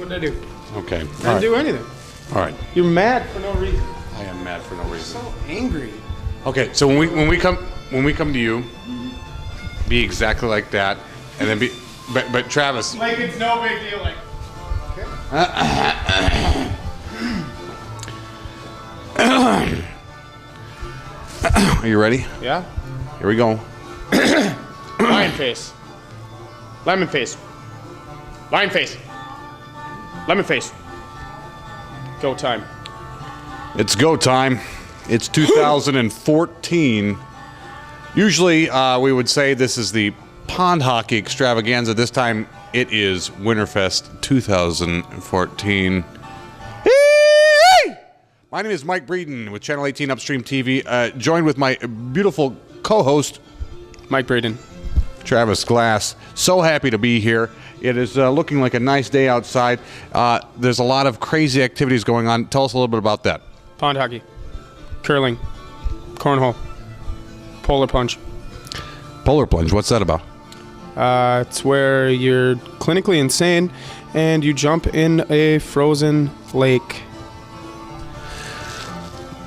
What did I do? Okay. I didn't do anything. All right. You're mad for no reason. I am mad for no reason. So angry. Okay, so when we come to you, be exactly like that, and then be, but Travis. Like it's no big deal. Like. Are you ready? Yeah. Here we go. Lion face. Lemon face. Lion face. Lemon face. Go time. It's go time. It's 2014. Usually we would say this is the pond hockey extravaganza. This time it is Winterfest 2014. My name is Mike Breeden with Channel 18 Upstream TV, joined with my beautiful co-host, Mike Braden. Travis Glass. So happy to be here. It is looking like a nice day outside. There's a lot of crazy activities going on. Tell us a little bit about that. Pond hockey. Curling. Cornhole. Polar plunge. Polar plunge, what's that about? It's where you're clinically insane and you jump in a frozen lake.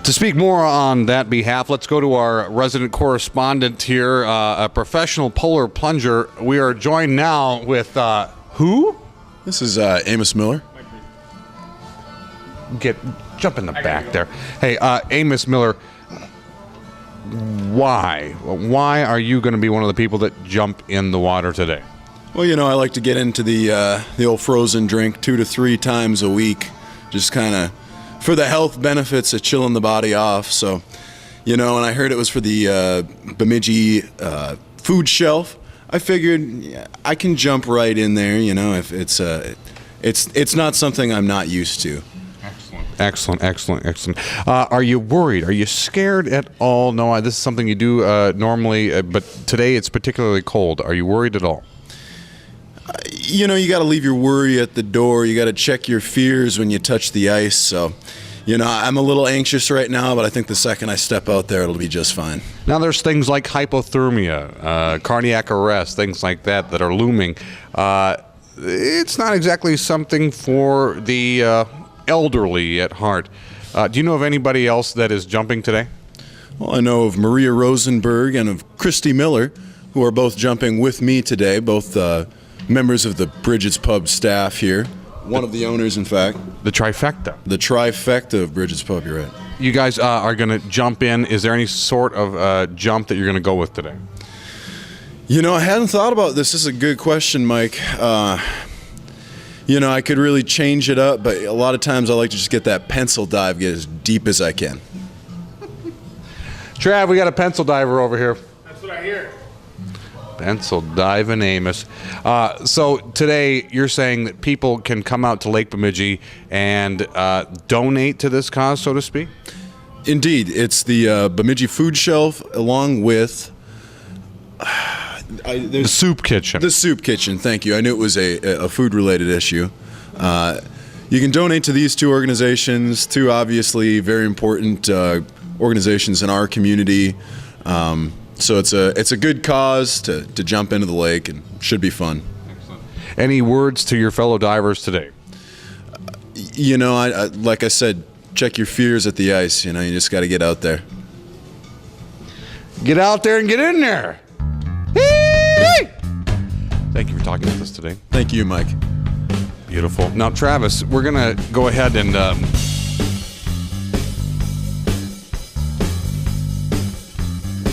To speak more on that behalf, let's go to our resident correspondent here, a professional polar plunger. We are joined now with who? This is Amos Miller. Jump in the back there. Hey, Amos Miller, why? Why are you going to be one of the people that jump in the water today? Well, you know, I like to get into the old frozen drink 2 to 3 times a week, just kind of for the health benefits of chilling the body off. So, you know, and I heard it was for the Bemidji food shelf. I figured I can jump right in there. You know, if it's not something I'm not used to. Excellent. Are you worried? Are you scared at all? No, this is something you do normally, but today it's particularly cold. Are you worried at all? You know, you got to leave your worry at the door. You got to check your fears when you touch the ice. So, you know, I'm a little anxious right now, but I think the second I step out there, it'll be just fine. Now, there's things like hypothermia, cardiac arrest, things like that are looming. It's not exactly something for the elderly at heart. Do you know of anybody else that is jumping today? Well, I know of Maria Rosenberg and of Christy Miller, who are both jumping with me today, both members of the Bridget's Pub staff here. One of the owners, in fact. The trifecta. The trifecta of Bridget's Pub, you're right. You guys are going to jump in. Is there any sort of jump that you're going to go with today? You know, I hadn't thought about this. This is a good question, Mike. You know, I could really change it up, but a lot of times I like to just get that pencil dive, get as deep as I can. Trav, we got a pencil diver over here. That's what I hear. Pencil diving Amos. So today you're saying that people can come out to Lake Bemidji and donate to this cause, so to speak? Indeed. It's the Bemidji Food Shelf along with... the soup kitchen. The soup kitchen, thank you. I knew it was a food-related issue. You can donate to these two organizations, two obviously very important organizations in our community. So it's a good cause to jump into the lake, and should be fun. Excellent. Any words to your fellow divers today? You know, I like I said, check your fears at the ice. You know, you just got to get out there. Get out there and get in there. Thank you for talking with us today. Thank you, Mike. Beautiful. Now, Travis, we're going to go ahead and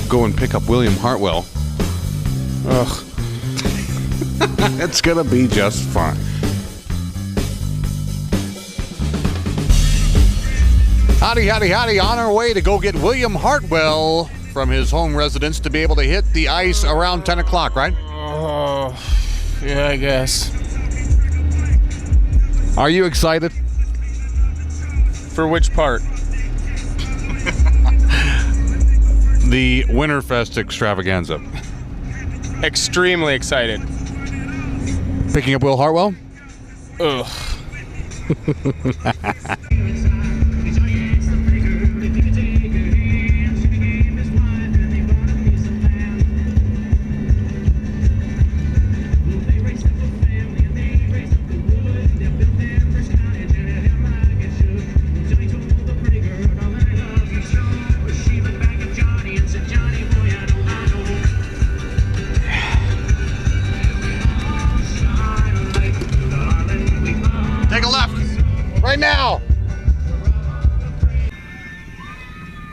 go and pick up William Hartwell. Ugh. It's going to be just fine. Howdy. On our way to go get William Hartwell from his home residence to be able to hit the ice around 10 o'clock, right? Oh, yeah, I guess. Are you excited? For which part? The Winterfest extravaganza. Extremely excited. Picking up Will Hartwell? Ugh.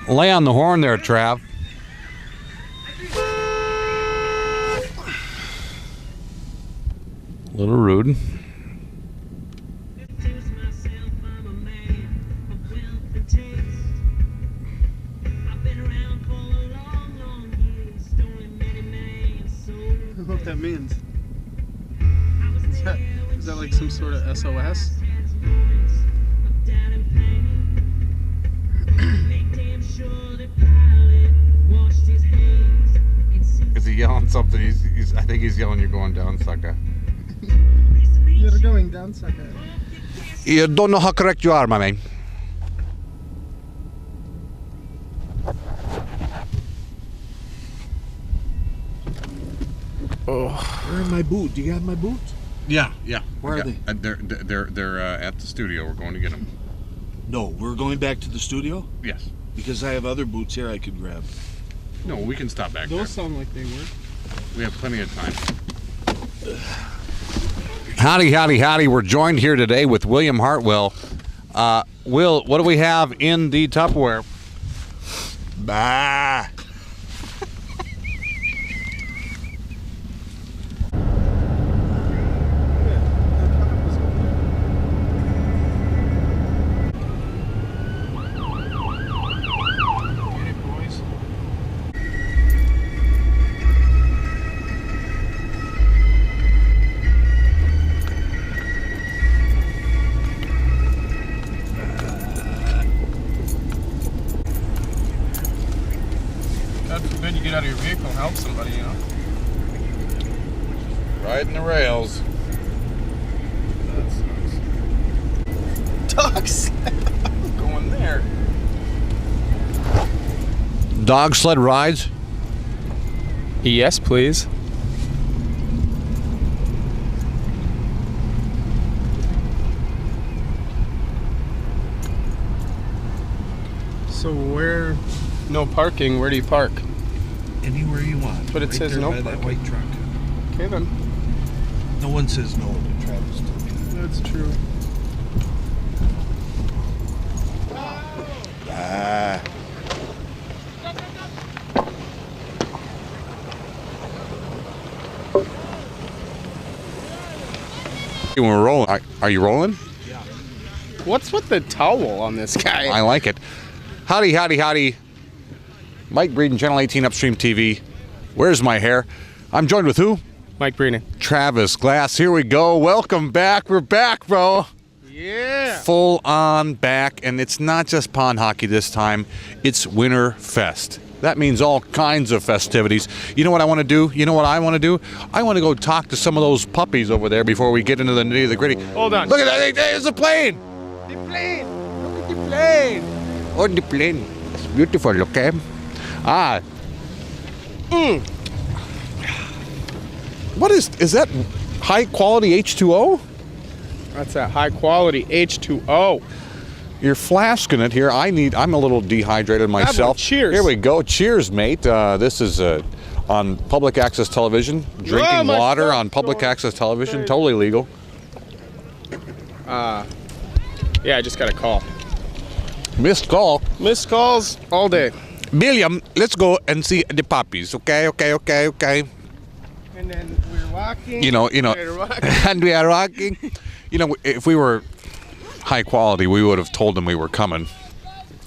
Lay on the horn there, Trav. A little rude. I don't know what that means. Is that like some sort of SOS? Is he yelling something? I think he's yelling, "You're going down, sucker." You're going down, sucker. You don't know how correct you are, my man. Oh. Where are my boots? Do you have my boots? Yeah. Where are they? They're at the studio. We're going to get them. No, we're going back to the studio? Yes. Because I have other boots here I could grab. No, we can stop back there. Those sound like they work. We have plenty of time. Howdy. We're joined here today with William Hartwell. Will, what do we have in the Tupperware? Bah! God forbid you get out of your vehicle and help somebody, you know? Riding the rails. That sucks. Dogs going there. Dog sled rides? Yes, please. So where? No parking. Where do you park? Anywhere you want. But it Right says there no by that parking. white truck. Okay then. No one says no to Travis. That's true. Ah. We're rolling. Are you rolling? What's with the towel on this guy? I like it. Howdy. Mike Breeden, Channel 18 Upstream TV. Where's my hair? I'm joined with who? Mike Breeden. Travis Glass. Here we go. Welcome back. We're back, bro. Yeah. Full on back. And it's not just pond hockey this time. It's Winterfest. That means all kinds of festivities. You know what I want to do? You know what I want to do? I want to go talk to some of those puppies over there before we get into the nitty gritty. Hold on. Look at that. There's a plane. The plane. Look at the plane. Oh, the plane. It's beautiful, okay? What is that high quality H2O? That's that high quality H2O. You're flasking it here. I'm a little dehydrated myself. Cheers. Here we go. Cheers, mate. This is on public access television. Drinking water on public access television. Totally legal. Yeah, I just got a call. Missed call. Missed calls all day. William, let's go and see the puppies. Okay. And then we're walking. You know, We're walking. and we are rocking. You know, if we were high quality, we would have told them we were coming.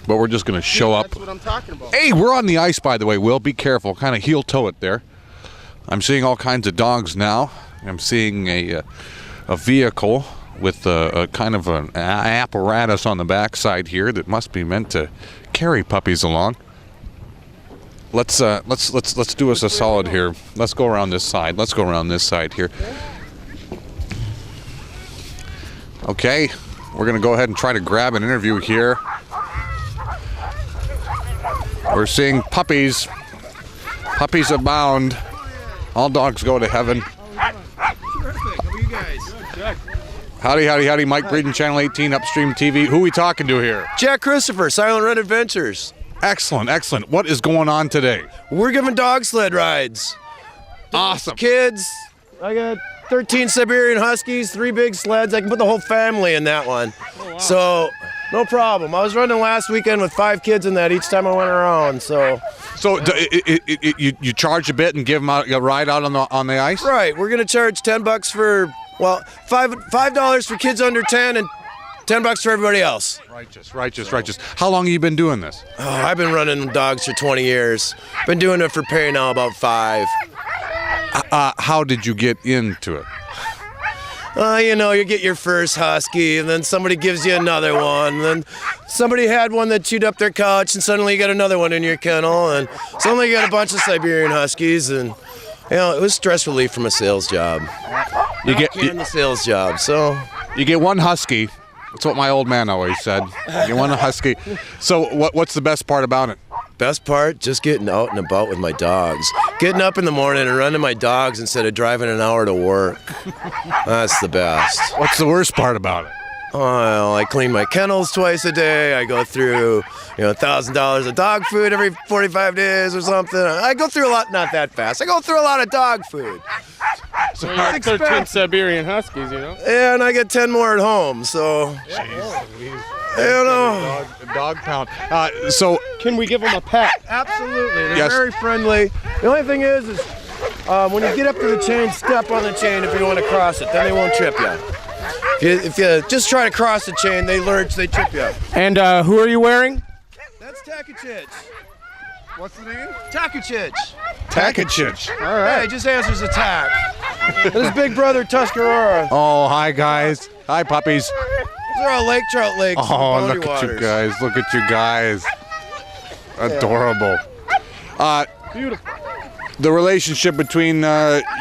But we're just going to show up. That's what I'm talking about. Hey, we're on the ice, by the way, Will. Be careful. Kind of heel-toe it there. I'm seeing all kinds of dogs now. I'm seeing a vehicle with a kind of an apparatus on the backside here that must be meant to carry puppies along. Let's do us a solid here. Let's go around this side. Let's go around this side here. Okay, we're gonna go ahead and try to grab an interview here. We're seeing puppies. Puppies abound. All dogs go to heaven. Terrific. How are you guys? Good. Howdy. Mike Breeden, Channel 18 Upstream TV. Who we talking to here? Jack Christopher, Silent Run Adventures. Excellent. What is going on today? We're giving dog sled rides. Awesome. Kids, I got 13 Siberian Huskies, 3 big sleds. I can put the whole family in that one. Oh, wow. So No problem. I was running last weekend with 5 kids in that each time I went around. So you charge a bit and give them a ride out on the ice? right, we're gonna charge $10 for $5 for kids under 10 and $10 for everybody else. Righteous. How long have you been doing this? Oh, I've been running dogs for 20 years. Been doing it for pay now about 5. How did you get into it? You get your first husky, and then somebody gives you another one. And then somebody had one that chewed up their couch, and suddenly you got another one in your kennel, and suddenly you got a bunch of Siberian Huskies, and it was stress relief from a sales job. You get The sales job, so you get one husky. That's what my old man always said. You want a husky. So what's the best part about it? best part, just getting out and about with my dogs. Getting up in the morning and running my dogs instead of driving an hour to work. That's the best. What's the worst part about it? Well, I clean my kennels twice a day. I go through, $1,000 of dog food every 45 days or something. I go through a lot, not that fast. I go through a lot of dog food. So you have 13 Siberian Huskies, And I get 10 more at home, so. Dog pound. So can we give them a pet? Absolutely. They're Yes. very friendly. The only thing is when you get up to the chain, step on the chain if you want to cross it. Then they won't trip you. If you just try to cross the chain, they lurch, they trip you. And who are you wearing? That's Takachich. what's the name? Takachich. Takachich. All right. Hey, just answers attack. And his big brother, Tuscarora. Oh, hi guys. Hi puppies. These are all lake trout lakes. Oh, and look boundary at you waters. guys. Look at you guys. Adorable. Beautiful. The relationship between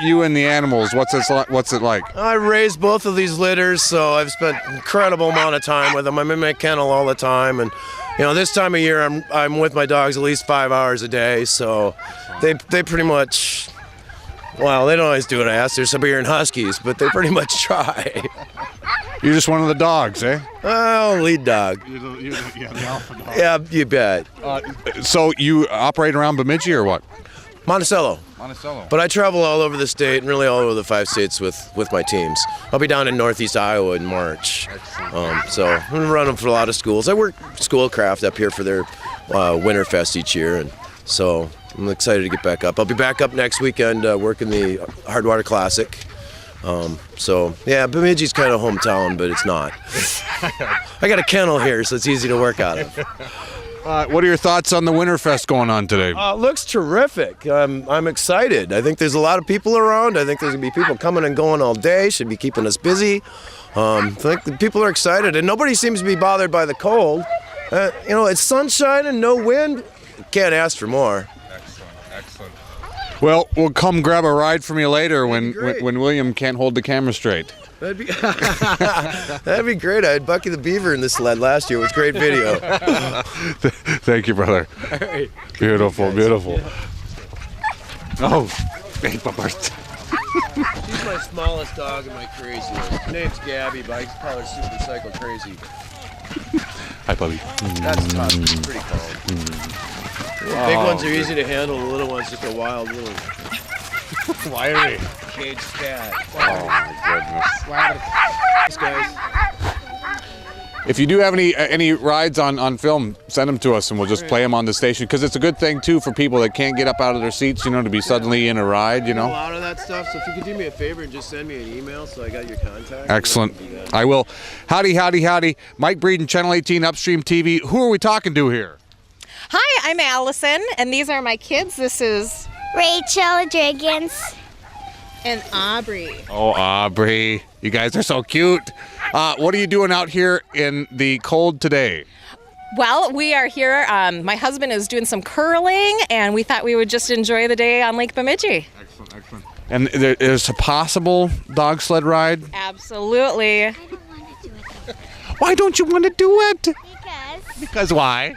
you and the animals, what's it like? I raised both of these litters, so I've spent an incredible amount of time with them. I'm in my kennel all the time, and this time of year I'm with my dogs at least 5 hours a day. So they pretty much, well, they don't always do what I ask. They're Siberian Huskies, but they pretty much try. You're just one of the dogs, eh? Oh, lead dog. You're the alpha dog. Yeah, you bet. So you operate around Bemidji or what? Monticello. Monticello. But I travel all over the state and really all over the 5 states with my teams. I'll be down in Northeast Iowa in March. So I'm running for a lot of schools. I work Schoolcraft up here for their Winterfest each year, and so I'm excited to get back up. I'll be back up next weekend working the Hardwater Classic. So yeah, Bemidji's kind of hometown, but it's not. I got a kennel here, so it's easy to work out of. What are your thoughts on the Winterfest going on today? Looks terrific. I'm excited. I think there's a lot of people around. I think there's gonna be people coming and going all day. Should be keeping us busy. I think the people are excited, and nobody seems to be bothered by the cold. It's sunshine and no wind. Can't ask for more. Excellent. Well, we'll come grab a ride from you later when great. William can't hold the camera straight. That'd be great. I had Bucky the Beaver in this sled last year. It was great video. Thank you, brother. All right. Beautiful, beautiful. Oh, big bumpers. She's my smallest dog and my craziest. Her name's Gabby, but I call her Super Psycho Crazy. Hi, puppy. That's tough. She's pretty calm. The big ones are easy to handle. The little ones just a wild little Wiry. caged cat. Oh my goodness. Thanks, guys. If you do have any rides on film, send them to us and we'll just play them on the station, because it's a good thing too for people that can't get up out of their seats, to be suddenly in a ride, A lot of that stuff. So if you could do me a favor and just send me an email so I got your contact. Excellent. I will. Howdy, howdy, howdy. Mike Breeden, Channel 18 Upstream TV. Who are we talking to here? Hi, I'm Allison, and these are my kids. This is Rachel Dragons. and Aubrey. Oh, Aubrey. You guys are so cute. What are you doing out here in the cold today? Well, we are here. My husband is doing some curling, and we thought we would just enjoy the day on Lake Bemidji. Excellent, excellent. And there's a possible dog sled ride? Absolutely. I don't want to do it Why don't you want to do it? because Why?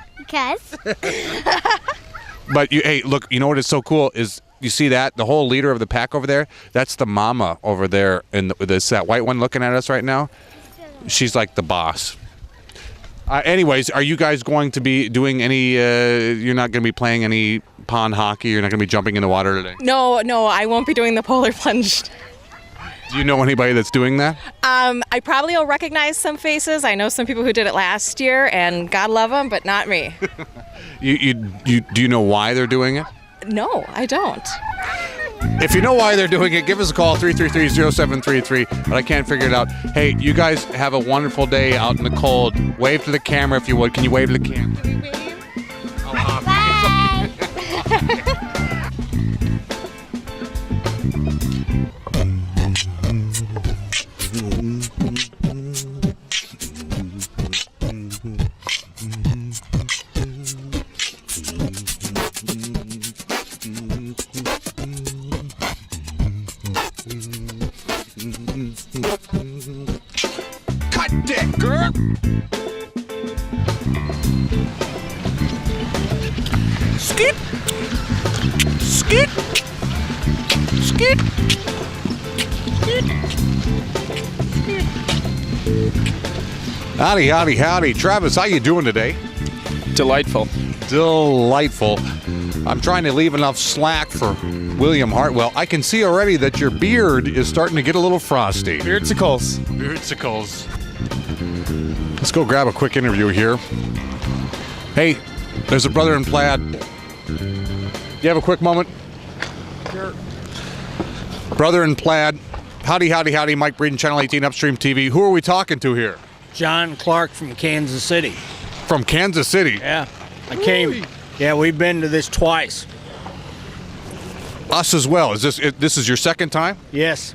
But hey, look, you know what is so cool is you see that the whole leader of the pack over there. That's the mama over there, and that white one looking at us right now. She's like the boss. Anyways, are you guys going to be doing any? You're not going to be playing any pond hockey. You're not going to be jumping in the water today. No, I won't be doing the polar plunge. Do you know anybody that's doing that? I probably will recognize some faces. I know some people who did it last year, and God love them, but not me. Do you know why they're doing it? No, I don't. If you know why they're doing it, give us a call, 333-0733, but I can't figure it out. Hey, you guys have a wonderful day out in the cold. Wave to the camera if you would. Can you wave to the camera? Bye. Cut that, girl! Skip! Skip! Skip! Howdy, howdy, howdy. Travis, how you doing today? Delightful. Delightful. I'm trying to leave enough slack for William Hartwell. I can see already that your beard is starting to get a little frosty. Beardsicles. Beardsicles. Let's go grab a quick interview here. Hey, there's a brother in plaid. You have a quick moment? Sure. Brother in plaid. Howdy, howdy, howdy. Mike Breeden, Channel 18 Upstream TV. Who are we talking to here? John Clark from Kansas City. From Kansas City. Yeah, I came. Yeah, we've been to this twice. Us as well. This is your second time? Yes.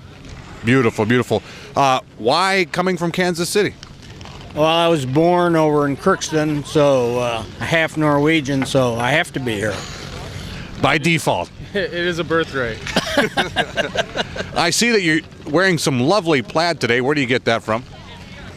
Beautiful, beautiful. Why coming from Kansas City? Well, I was born over in Crookston, so half Norwegian, so I have to be here. By default. It is a birthright. I see that you're wearing some lovely plaid today. Where do you get that from?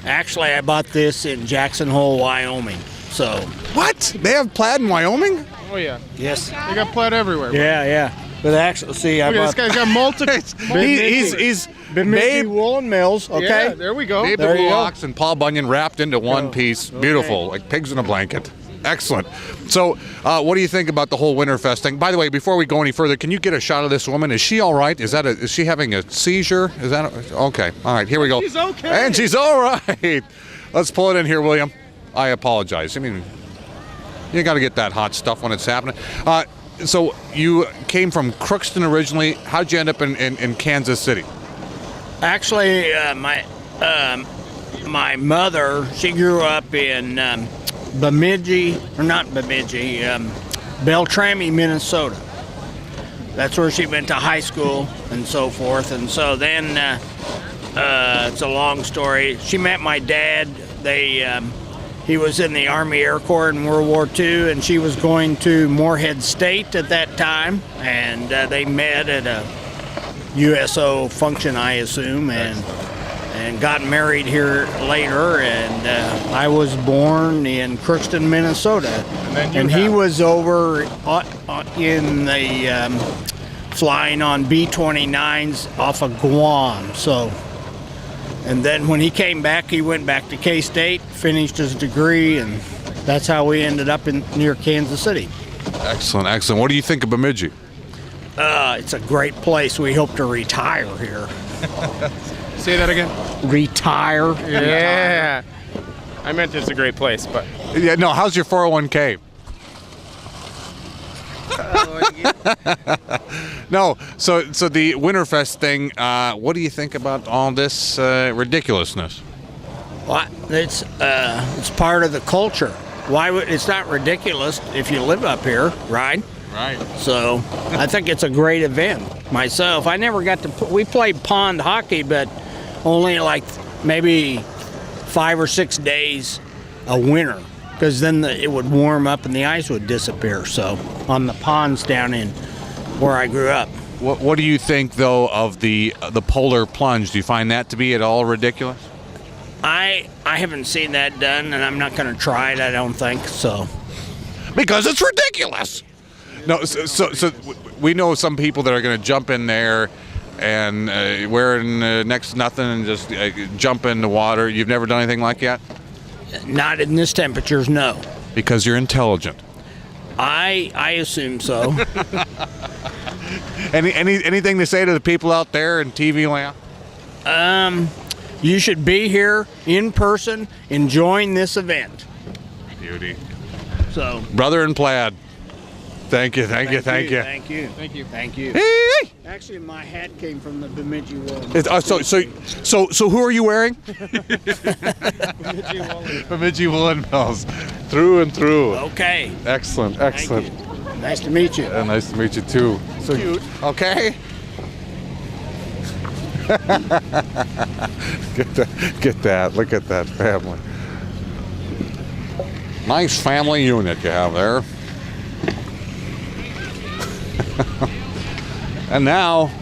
Actually, I bought this in Jackson Hole, Wyoming. So. What? They have plaid in Wyoming? Oh, yeah. Yes. They got plaid everywhere. Yeah, yeah. But actually, see, I Look at bought. this guy's got multiple. He's Bemidji Woolen Mills. Okay. Yeah, there we go. Babe the There you Blue go. Ox and Paul Bunyan wrapped into one Oh, piece. okay. Beautiful, like pigs in a blanket. Excellent. So, what do you think about the whole Winterfest thing? By the way, before we go any further, can you get a shot of this woman? Is she all right? Is she having a seizure? Is that okay? All right, here we go. She's okay. And she's all right. Let's pull it in here, William. I apologize. I mean, you got to get that hot stuff when it's happening. So you came from Crookston originally. How'd you end up in Kansas City? Actually, my mother, she grew up in Bemidji, or not Bemidji, Beltrami, Minnesota. That's where she went to high school and so forth. And so then, it's a long story. She met my dad. He was in the Army Air Corps in World War II, and she was going to Morehead State at that time. And they met at a USO function, I assume, and got married here later. And I was born in Crookston, Minnesota. And he was over in the flying on B-29s off of Guam. So, and then when he came back, he went back to K-State, finished his degree, and that's how we ended up near Kansas City. Excellent, excellent. What do you think of Bemidji? It's a great place. We hope to retire here. Say that again. Retire. Yeah. I meant it's a great place, but. Yeah, no. How's your 401k? No. So the Winterfest thing. What do you think about all this ridiculousness? Well, it's part of the culture. Why would it's not ridiculous if you live up here, right? Right. So I think it's a great event. Myself, I never got to. We played pond hockey, but only like maybe 5 or 6 days a winter, because then it would warm up and the ice would disappear. So on the ponds down in where I grew up. What do you think though of the polar plunge? Do you find that to be at all ridiculous? I haven't seen that done, and I'm not going to try it. I don't think so. Because it's ridiculous. No, so we know some people that are going to jump in there and wearing next to nothing and just jump in the water. You've never done anything like that? Not in this temperatures, no. Because you're intelligent. I assume so. Anything to say to the people out there in TV land? You should be here in person enjoying this event. Beauty. So, Brother in plaid. Thank you. Thank you. Hey! Actually, my hat came from the Bemidji Wool. So who are you wearing? Bemidji Woolen Mills. Through and through. Okay. Excellent. Thank you. Nice to meet you. Nice to meet you too. So cute. Okay. Get that. Look at that family. Nice family unit you have there. And now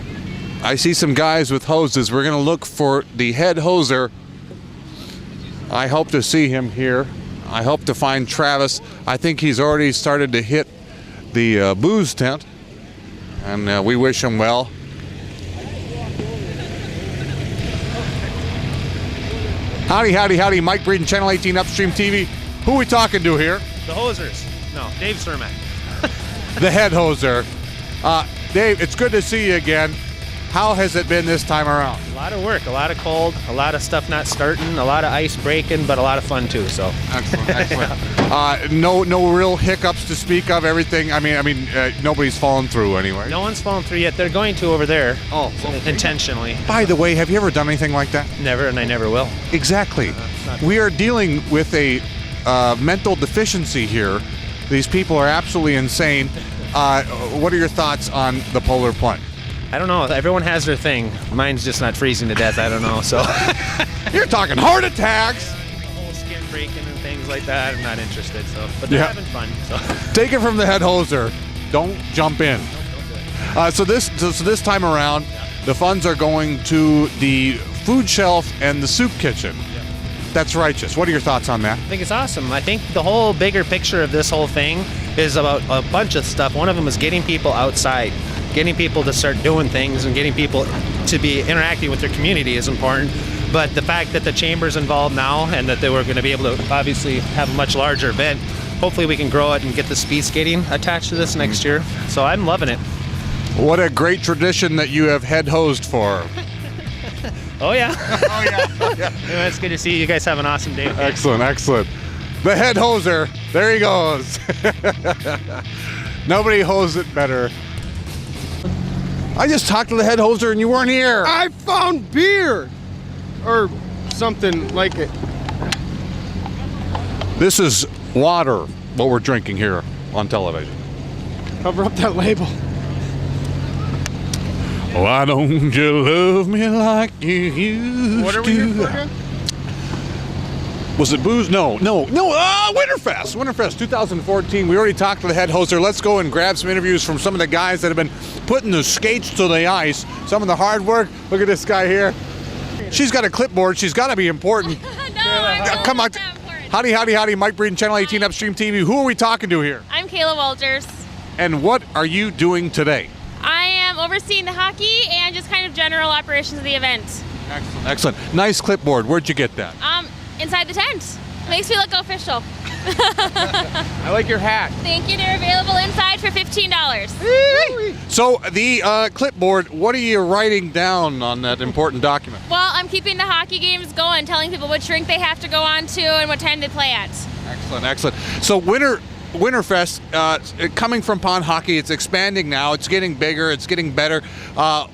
I see some guys with hoses. We're going to look for the head hoser. I hope to see him here. I hope to find Travis. I think he's already started to hit the booze tent. And we wish him well. Howdy, howdy, howdy. Mike Breeden, Channel 18 Upstream TV. Who are we talking to here? The hosers. No, Dave Cermak. The head hoser. Dave, it's good to see you again. How has it been this time around? A lot of work, a lot of cold, a lot of stuff not starting, a lot of ice breaking, but a lot of fun too. So excellent, excellent. No real hiccups to speak of. Everything. I mean, nobody's fallen through anyway. No one's fallen through yet. They're going to over there. Oh, intentionally. By the way, have you ever done anything like that? Never, and I never will. Exactly. We are dealing with a mental deficiency here. These people are absolutely insane. What are your thoughts on the polar plunge? I don't know. Everyone has their thing. Mine's just not freezing to death. I don't know. So you're talking heart attacks. Whole skin breaking and things like that. I'm not interested. So, but they're having fun. So take it from the head hoser. Don't jump in. So this time around, the funds are going to the food shelf and the soup kitchen. That's righteous. What are your thoughts on that? I think it's awesome. I think the whole bigger picture of this whole thing is about a bunch of stuff. One of them is getting people outside, getting people to start doing things, and getting people to be interacting with their community is important. But the fact that the chamber's involved now and that they were going to be able to obviously have a much larger event, hopefully we can grow it and get the speed skating attached to this next year. So I'm loving it. What a great tradition that you have head hosed for. Oh yeah. Oh yeah. Yeah, it's good to see you guys have an awesome day. Okay? Excellent, excellent. The head hoser, there he goes. Nobody hosed it better. I just talked to the head hoser and you weren't here. I found beer or something like it. This is water, what we're drinking here on television. Cover up that label. Why don't you love me like you used to? What are we here for again? Was it booze? No. Winterfest 2014. We already talked to the head hoser. Let's go and grab some interviews from some of the guys that have been putting the skates to the ice. Some of the hard work. Look at this guy here. She's got a clipboard. She's got to be important. Come on. Howdy, howdy, howdy. Mike Breeden, Channel 18 Upstream TV. Who are we talking to here? I'm Kayla Walters. And what are you doing today? I am overseeing the hockey and just kind of general operations of the event. Excellent. Excellent. Nice clipboard. Where'd you get that? Inside the tent. Makes me look official. I like your hat. Thank you. They're available inside for $15. So the clipboard, what are you writing down on that important document? Well, I'm keeping the hockey games going, telling people what rink they have to go on to and what time they play at. Excellent, excellent. So Winterfest, coming from pond hockey, it's expanding now. It's getting bigger. It's getting better.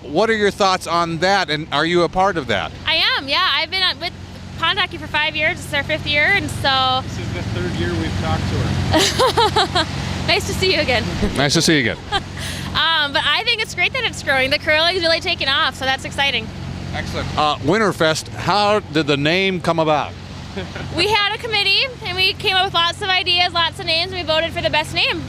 What are your thoughts on that? And are you a part of that? I am. Yeah, I've been with pond hockey for 5 years. It's our 5th year, and so this is the 3rd year we've talked to her. Nice to see you again. Nice to see you again. But I think it's great that it's growing. The curling is really taking off, so that's exciting. Excellent. Winterfest, how did the name come about? We had a committee, and we came up with lots of ideas, lots of names, and we voted for the best name.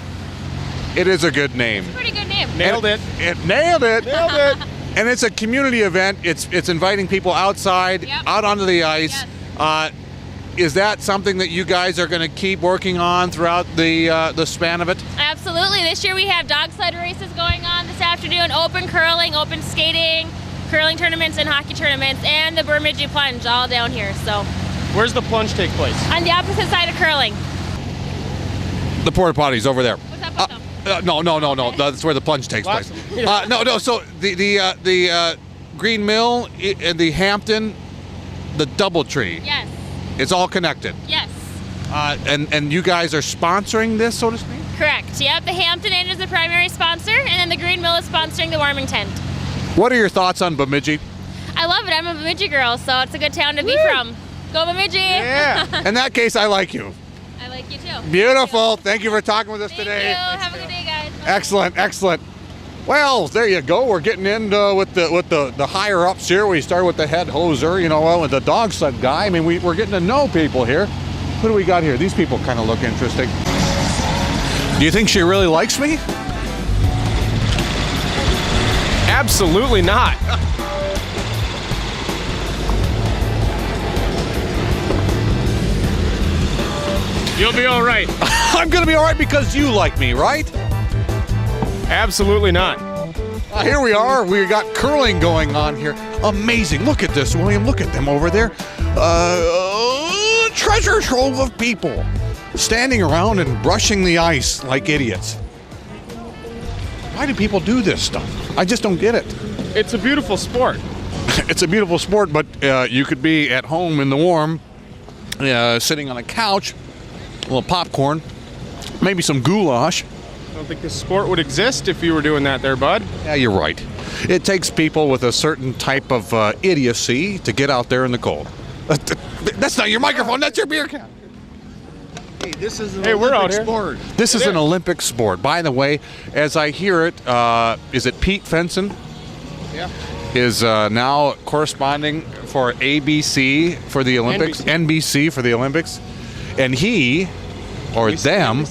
It is a good name. It's a pretty good name. Nailed it. Nailed it. Nailed it. And it's a community event. It's inviting people outside, Yep. out onto the ice. Yes. Is that something that you guys are going to keep working on throughout the span of it? Absolutely. This year we have dog sled races going on this afternoon, open curling, open skating, curling tournaments, and hockey tournaments, and the Bemidji plunge all down here. So, Where's the plunge take place? on the opposite side of curling. The porta potty's over there. What's up with them? No. That's where the plunge takes place. Yeah. No. So the Green Mill, the Hampton, the DoubleTree. Yes. It's all connected. Yes. And you guys are sponsoring this, so to speak? Correct. Yep. The Hampton Inn is the primary sponsor, and then the Green Mill is sponsoring the warming tent. What are your thoughts on Bemidji? I love it. I'm a Bemidji girl, so it's a good town to be from. Go Bemidji! Yeah. In that case, I like you. I like you too. Beautiful. Thank you for talking with us Thank today. you. Have a good day, guys. Bye. Excellent, excellent. Well, there you go. We're getting into with the higher ups here. We started with the head hoser, with the dog sled guy. I mean, we're getting to know people here. What do we got here? These people kind of look interesting. Do you think she really likes me? Absolutely not. You'll be all right. I'm gonna be all right because you like me, right? Absolutely not. Here we are. We got curling going on here. Amazing. Look at this, William. Look at them over there. Treasure trove of people standing around and brushing the ice like idiots. Why do people do this stuff? I just don't get it. It's a beautiful sport. It's a beautiful sport, but you could be at home in the warm, sitting on a couch, a little popcorn, maybe some goulash. I don't think this sport would exist if you were doing that there, bud. Yeah, you're right. It takes people with a certain type of idiocy to get out there in the cold. That's not your microphone, that's your beer can. Hey, this is an we're out Olympic here. sport. This is an Olympic sport. By the way, as I hear it, is it Pete Fenson? Yeah. Is now corresponding for ABC for the Olympics, NBC for the Olympics, and he, or them,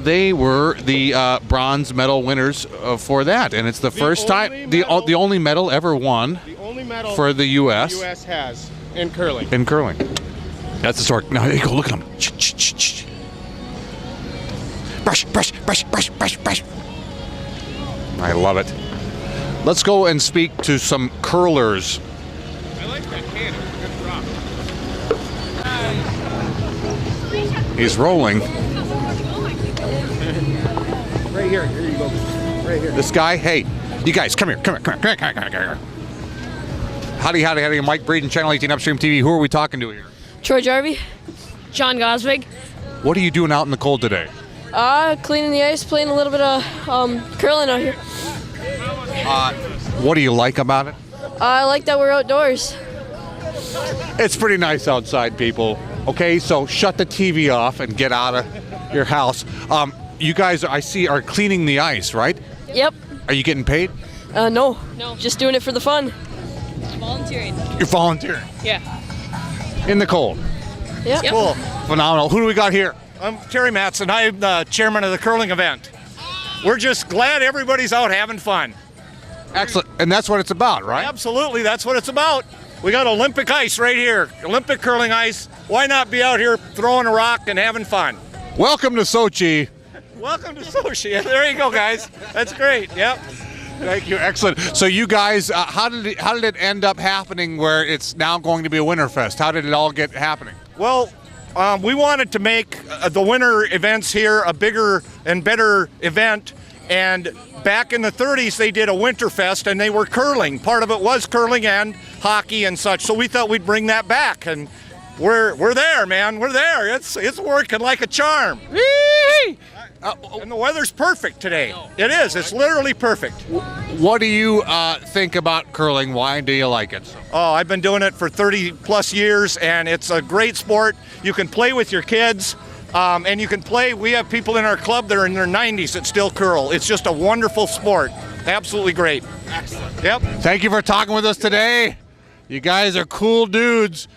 they were the bronze medal winners for that, and it's the first time, the only medal ever won The only medal for the U.S. the U.S. has in curling. in curling. That's the story. Now, there you go. Look at them. Brush, brush, brush, brush, brush, brush. I love it. Let's go and speak to some curlers. I like that can. It's a good drop. He's rolling. Right here. Here you go. Right here. This guy, hey, you guys, come here. Howdy. Mike Breeden, Channel 18 Upstream TV. Who are we talking to here? Troy Jarvie. John Goswig. What are you doing out in the cold today? Cleaning the ice, playing a little bit of curling out here. What do you like about it? I like that we're outdoors. It's pretty nice outside, people. Okay, so shut the TV off and get out of your house. You guys, I see, are cleaning the ice, right? Yep. Are you getting paid? No. Just doing it for the fun. Volunteering. You're volunteering Yeah. in the cold. Yep. Cool. Phenomenal. Who do we got here? I'm Terry Matson. I'm the chairman of the curling event. We're just glad everybody's out having fun. Excellent. And that's what it's about, right? Absolutely, that's what it's about. We got Olympic ice right here, Olympic curling ice. Why not be out here throwing a rock and having fun? Welcome to Sochi. Welcome to Sochi. There you go, guys. That's great. Yep. Thank you. Excellent. So you guys, how did it end up happening where it's now going to be a Winterfest? How did it all get happening? Well, we wanted to make the winter events here a bigger and better event. And back in the 30s, they did a Winterfest, and they were curling. Part of it was curling and hockey and such. So we thought we'd bring that back, and we're there, man. We're there. It's working like a charm. And the weather's perfect today. It is. It's literally perfect. What do you think about curling? Why do you like it? Oh, I've been doing it for 30 plus years, and it's a great sport. You can play with your kids, and you can play. We have people in our club that are in their 90s that still curl. It's just a wonderful sport. Absolutely great. Excellent. Yep. Thank you for talking with us today. You guys are cool dudes.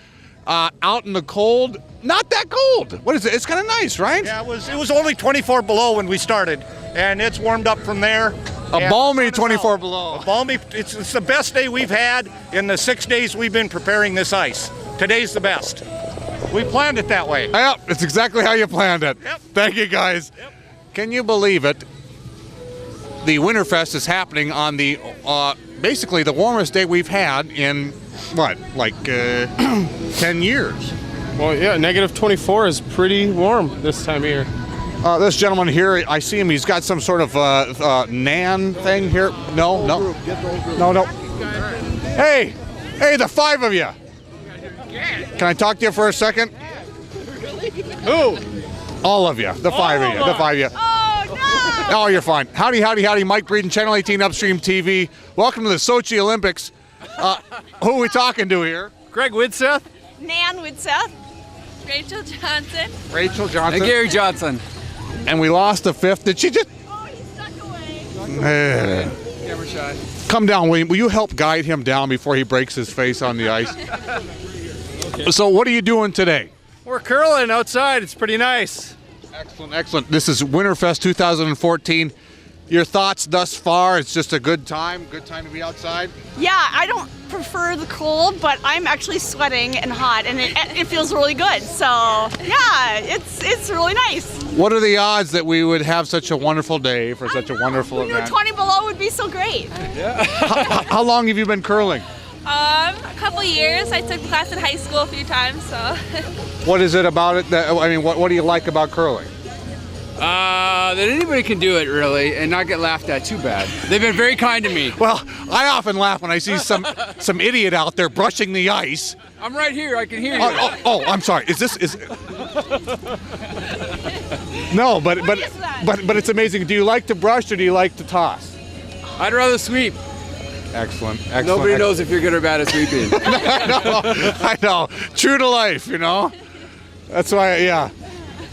Out in the cold, not that cold. What is it? It's kind of nice, right? Yeah, it was only 24 below when we started, and it's warmed up from there. A balmy 24 below. A balmy. It's the best day we've had in the 6 days we've been preparing this ice. Today's the best. We planned it that way. Yep, it's exactly how you planned it. Yep. Thank you, guys. Yep. Can you believe it? The Winterfest is happening on the basically the warmest day we've had in what, like 10 years. Well, yeah, negative 24 is pretty warm this time of year. This gentleman here, I see him. He's got some sort of Nan thing here. No. Hey, the 5 of you. Can I talk to you for a second? Who? All of you. The 5 of you. The 5 of you. Oh, no! Oh, you're fine. Howdy, Mike Breeden, Channel 18 Upstream TV. Welcome to the Sochi Olympics. Who are we talking to here? Greg Widseth. Nan Woodseth. Rachel Johnson. Rachel Johnson. And Gary Johnson. And we lost the 5th. Did she just... Oh, he stuck away. Camera shot. Come down, William. Will you help guide him down before he breaks his face on the ice? Okay. So what are you doing today? We're curling outside. It's pretty nice. Excellent. This is Winterfest 2014. Your thoughts thus far? It's just a good time to be outside? Yeah, I don't prefer the cold, but I'm actually sweating and hot, and it feels really good. So, yeah, it's really nice. What are the odds that we would have such a wonderful day for such a wonderful event? 20 below would be so great. Yeah. How long have you been curling? A couple years. I took class in high school a few times, so. What is it about it what do you like about curling? That anybody can do it, really, and not get laughed at too bad. They've been very kind to me. Well, I often laugh when I see some idiot out there brushing the ice. I'm right here. I can hear you. Oh, I'm sorry. Is No, but it's amazing. Do you like to brush or do you like to toss? I'd rather sweep. Excellent. Nobody knows if you're good or bad at sweeping. I know. True to life, you know. That's why, yeah.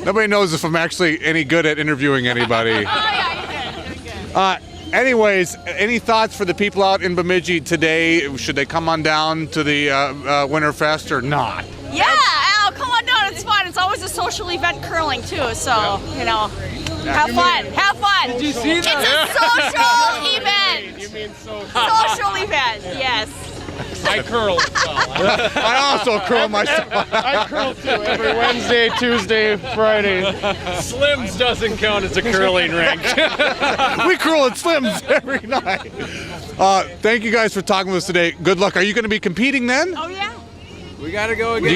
Nobody knows if I'm actually any good at interviewing anybody. Anyways, any thoughts for the people out in Bemidji today? Should they come on down to the Winterfest or not? Yeah, Al, come on down. It's fun. It's always a social event curling, too. So, have fun. Have fun. Did you see that? It's a social event. You mean social? Social event, yes. I curl as well. I also curl myself. I curl too every Wednesday, Tuesday, Friday. Slim's doesn't count as a curling rink. We curl at Slim's every night. Thank you guys for talking with us today. Good luck. Are you going to be competing then? Oh, yeah. We got to go again.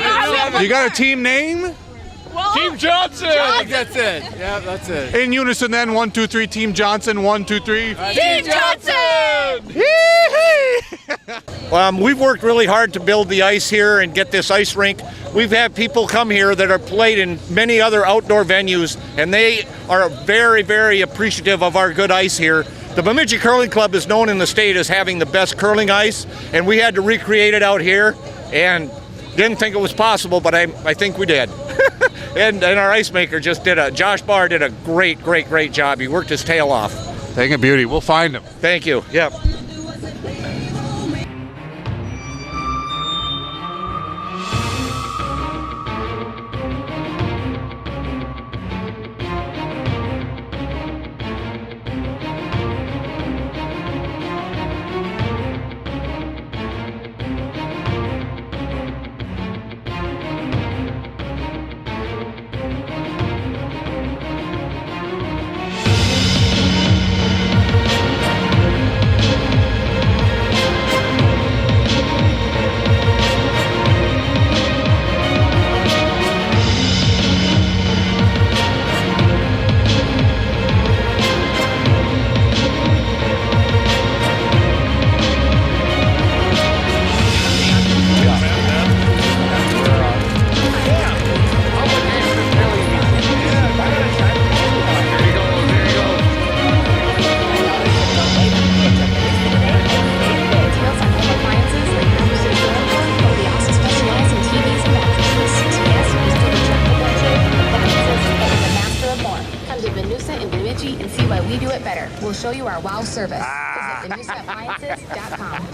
You got a team name? Well, Team Johnson! I think that's it. Yeah, that's it. In unison then, 1, 2, 3, Team Johnson, 1, 2, 3. Team Johnson! We've worked really hard to build the ice here and get this ice rink. We've had people come here that have played in many other outdoor venues, and they are very, very appreciative of our good ice here. The Bemidji Curling Club is known in the state as having the best curling ice, and we had to recreate it out here, and didn't think it was possible, but I think we did. And our ice maker Josh Barr did a great job. He worked his tail off. Thank you, beauty. We'll find him. Thank you. Yep. We'll show you our wow service. Visit theNewSappliances.com.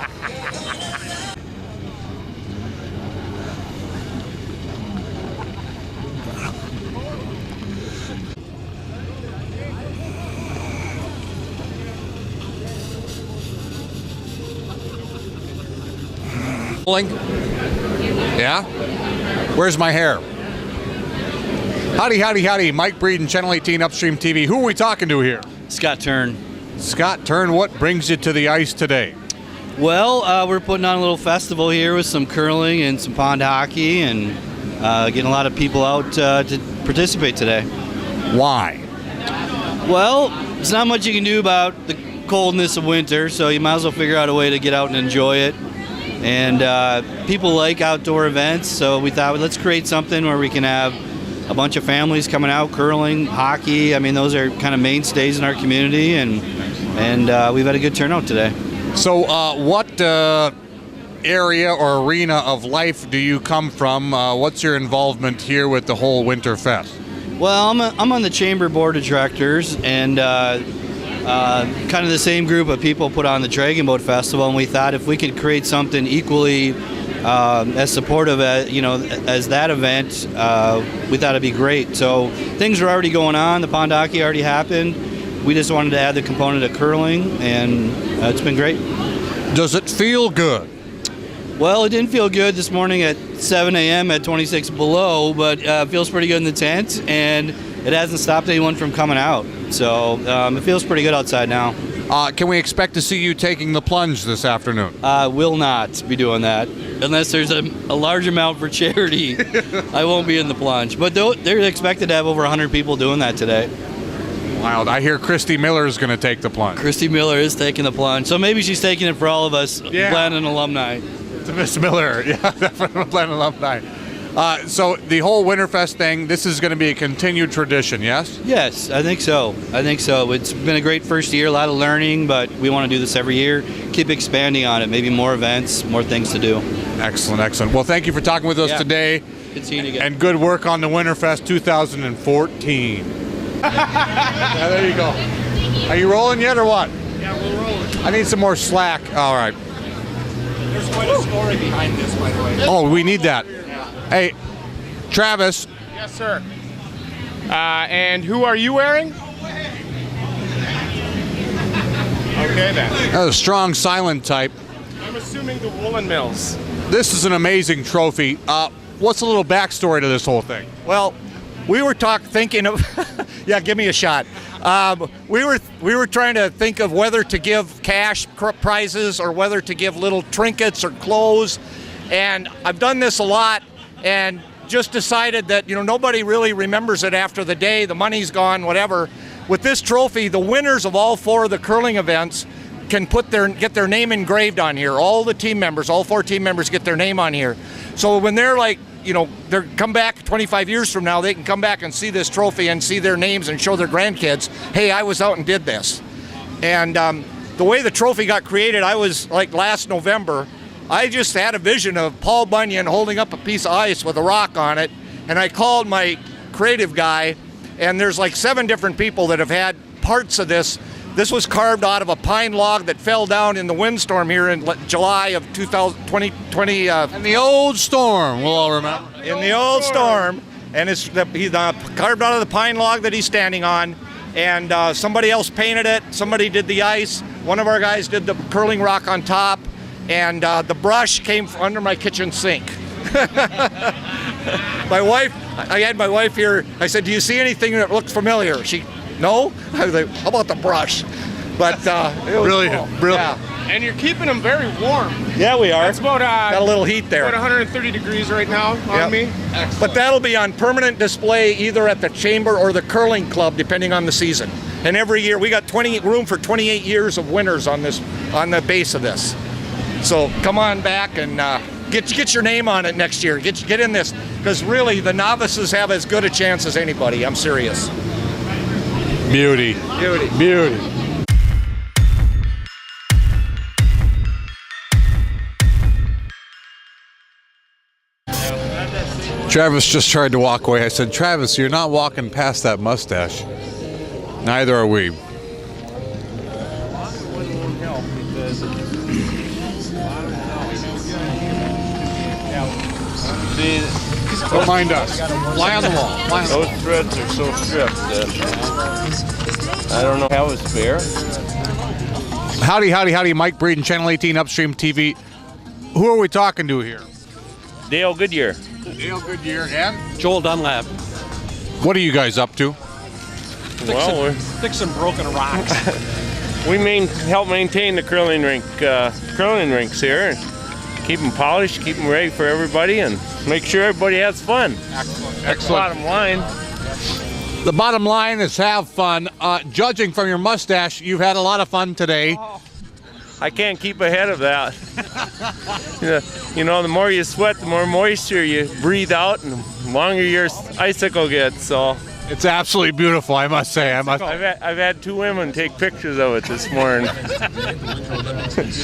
Yeah? Where's my hair? Howdy. Mike Breeden, Channel 18 Upstream TV. Who are we talking to here? Scott Turn. Scott Turn, what brings you to the ice today? Well, we're putting on a little festival here with some curling and some pond hockey and getting a lot of people out to participate today. Why? Well, there's not much you can do about the coldness of winter, so you might as well figure out a way to get out and enjoy it. And people like outdoor events, so we thought, let's create something where we can have a bunch of families coming out, curling, hockey. I mean, those are kind of mainstays in our community, and we've had a good turnout today. So what area or arena of life do you come from? What's your involvement here with the whole Winterfest? Well, I'm on the Chamber Board of Directors, and kind of the same group of people put on the Dragon Boat Festival, and we thought if we could create something equally as supportive as that event, we thought it'd be great. So things are already going on. The pond hockey already happened. We just wanted to add the component of curling, and it's been great. Does it feel good? Well, it didn't feel good this morning at 7 a.m. at 26 below, but it feels pretty good in the tent, and it hasn't stopped anyone from coming out. So it feels pretty good outside now. Can we expect to see you taking the plunge this afternoon? Will not be doing that. Unless there's a large amount for charity, I won't be in the plunge. But they're expected to have over 100 people doing that today. Wild. I hear Christy Miller is going to take the plunge. Christy Miller is taking the plunge. So maybe she's taking it for all of us, Blandon alumni. To Miss Miller, yeah, definitely Blandon alumni. So the whole Winterfest thing, this is going to be a continued tradition, yes? Yes, I think so. It's been a great first year, a lot of learning, but we want to do this every year, keep expanding on it, maybe more events, more things to do. Excellent, excellent. Well, thank you for talking with us today. Good seeing you again. And good work on the Winterfest 2014. Yeah, there you go. Are you rolling yet or what? Yeah, we're rolling. I need some more slack. All right. There's quite a story behind this, by the way. Oh, we need that. Hey, Travis. Yes, sir. And who are you wearing? Okay, then. That's a strong, silent type. I'm assuming the Woolen Mills. This is an amazing trophy. What's a little backstory to this whole thing? Well, we were thinking of, yeah, give me a shot. We were trying to think of whether to give cash prizes or whether to give little trinkets or clothes. And I've done this a lot and just decided that, nobody really remembers it after the day. The money's gone, whatever. With this trophy, the winners of all 4 of the curling events can get their name engraved on here. All the team members, all 4 team members get their name on here. So when they're they come back 25 years from now, they can come back and see this trophy and see their names and show their grandkids, hey, I was out and did this. And the way the trophy got created, I was last November, I just had a vision of Paul Bunyan holding up a piece of ice with a rock on it, and I called my creative guy, and there's 7 different people that have had parts of this. This was carved out of a pine log that fell down in the windstorm here in July of 2020. In the old storm, we'll all remember. In the old storm. And he's carved out of the pine log that he's standing on. And somebody else painted it. Somebody did the ice. One of our guys did the curling rock on top. And the brush came under my kitchen sink. I had my wife here. I said, do you see anything that looks familiar? No? I was like, how about the brush? But it was brilliant. cool. Brilliant. Yeah. And you're keeping them very warm. Yeah, we are. That's about got a little heat there. About 130 degrees right now on me. Excellent. But that'll be on permanent display either at the chamber or the curling club, depending on the season. And every year we got room for 28 years of winners on the base of this. So come on back and get your name on it next year. Get in this, because really the novices have as good a chance as anybody. I'm serious. Beauty. Beauty. Travis just tried to walk away. I said, Travis, you're not walking past that mustache. Neither are we. Don't mind us. Lie on the wall. Those threads are so stripped that I don't know how it's fair. Howdy. Mike Breeden, Channel 18 Upstream TV. Who are we talking to here? Dale Goodyear. Dale Goodyear and? Joel Dunlap. What are you guys up to? Well, we're fixing broken rocks. we help maintain the curling rinks here. And keep them polished, keep them ready for everybody, and make sure everybody has fun. Excellent. That's the bottom line. The bottom line is have fun. Judging from your mustache, you've had a lot of fun today. I can't keep ahead of that. You know, the more you sweat, the more moisture you breathe out, and the longer your icicle gets. So it's absolutely beautiful, I must say. I've had 2 women take pictures of it this morning.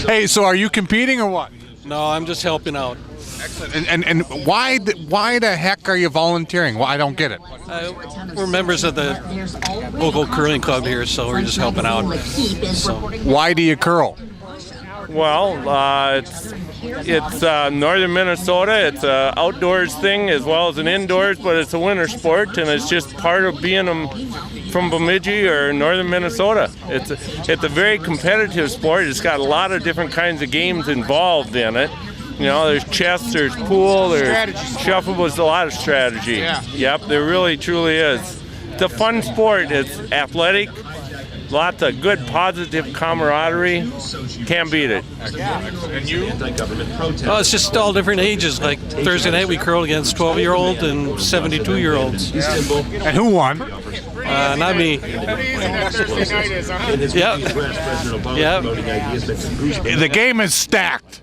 Hey, so are you competing or what? No, I'm just helping out. Excellent. And why the heck are you volunteering? Well, I don't get it. We're members of the local curling club here, so we're just helping out. So. Why do you curl? Well, it's northern Minnesota. It's an outdoors thing as well as an indoors, but it's a winter sport, and it's just part of being from Bemidji or northern Minnesota. It's a very competitive sport. It's got a lot of different kinds of games involved in it. You know, there's chess, there's pool, there's shuffleboard, there's a lot of strategy. Yeah. Yep, there really, truly is. It's a fun sport. It's athletic, lots of good, positive camaraderie. Can't beat it. And you? Oh, it's just all different ages. Like Thursday night, we curled against 12-year-olds and 72-year-olds. Yeah. And who won? Not me. Yeah. Yeah. The game is stacked.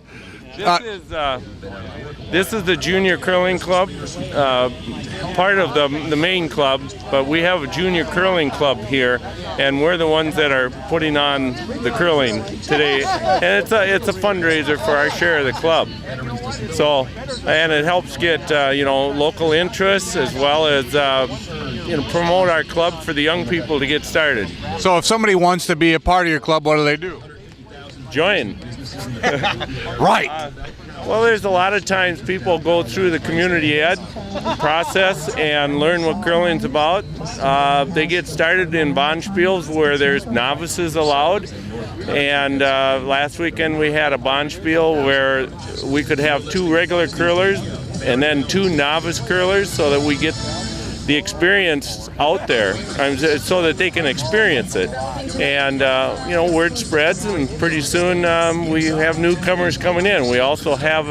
This is the junior curling club, part of the main club, but we have a junior curling club here, and we're the ones that are putting on the curling today. And it's a fundraiser for our share of the club. So, and it helps get local interests as well as promote our club for the young people to get started. So, if somebody wants to be a part of your club, what do they do? Join. Right. Well, there's a lot of times people go through the community ed process and learn what curling's about. They get started in bonspiels where there's novices allowed. And last weekend we had a bonspiel where we could have 2 regular curlers and then 2 novice curlers so that we get the experience out there, so that they can experience it. And word spreads, and pretty soon we have newcomers coming in. We also have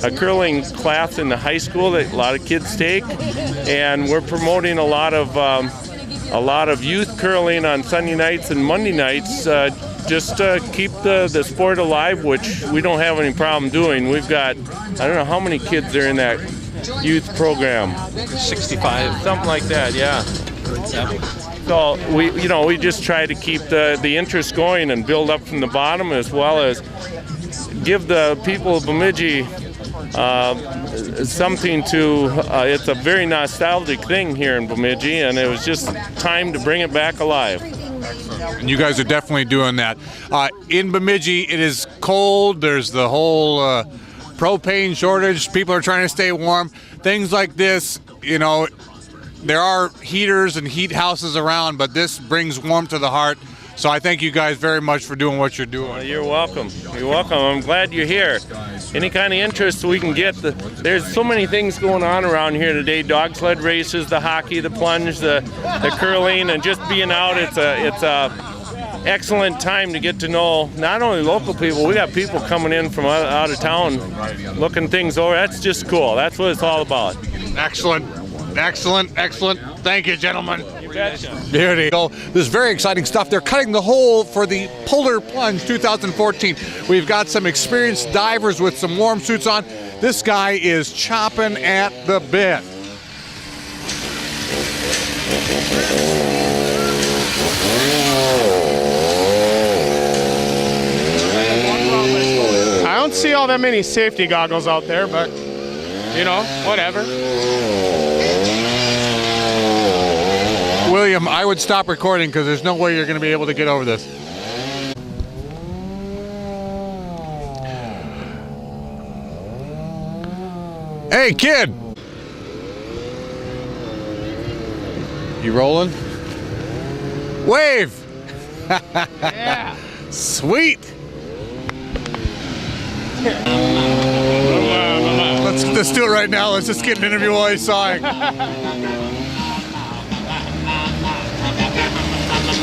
a curling class in the high school that a lot of kids take, and we're promoting a lot of youth curling on Sunday nights and Monday nights, just to keep the sport alive, which we don't have any problem doing. We've got, I don't know how many kids are in that youth program. 65. Something like that, yeah. So we just try to keep the interest going and build up from the bottom, as well as give the people of Bemidji something to, it's a very nostalgic thing here in Bemidji, and it was just time to bring it back alive. And you guys are definitely doing that. In Bemidji, it is cold. There's the whole propane shortage. People are trying to stay warm. Things like this, there are heaters and heat houses around, but this brings warmth to the heart. So I thank you guys very much for doing what you're doing. You're welcome. You're welcome. I'm glad you're here. Any kind of interest we can get. There's so many things going on around here today. Dog sled races, the hockey, the plunge, the curling, and just being out. It's a excellent time to get to know not only local people. We got people coming in from out of town looking things over. That's just cool. That's what it's all about. Excellent. Excellent. Excellent. Thank you, gentlemen. You betcha. There you go. This is very exciting stuff. They're cutting the hole for the Polar Plunge 2014. We've got some experienced divers with some warm suits on. This guy is chomping at the bit. I don't see all that many safety goggles out there, but whatever. William, I would stop recording because there's no way you're going to be able to get over this. Hey, kid! You rolling? Wave! Yeah. Sweet! Let's do it right now. Let's just get an interview while he's sawing.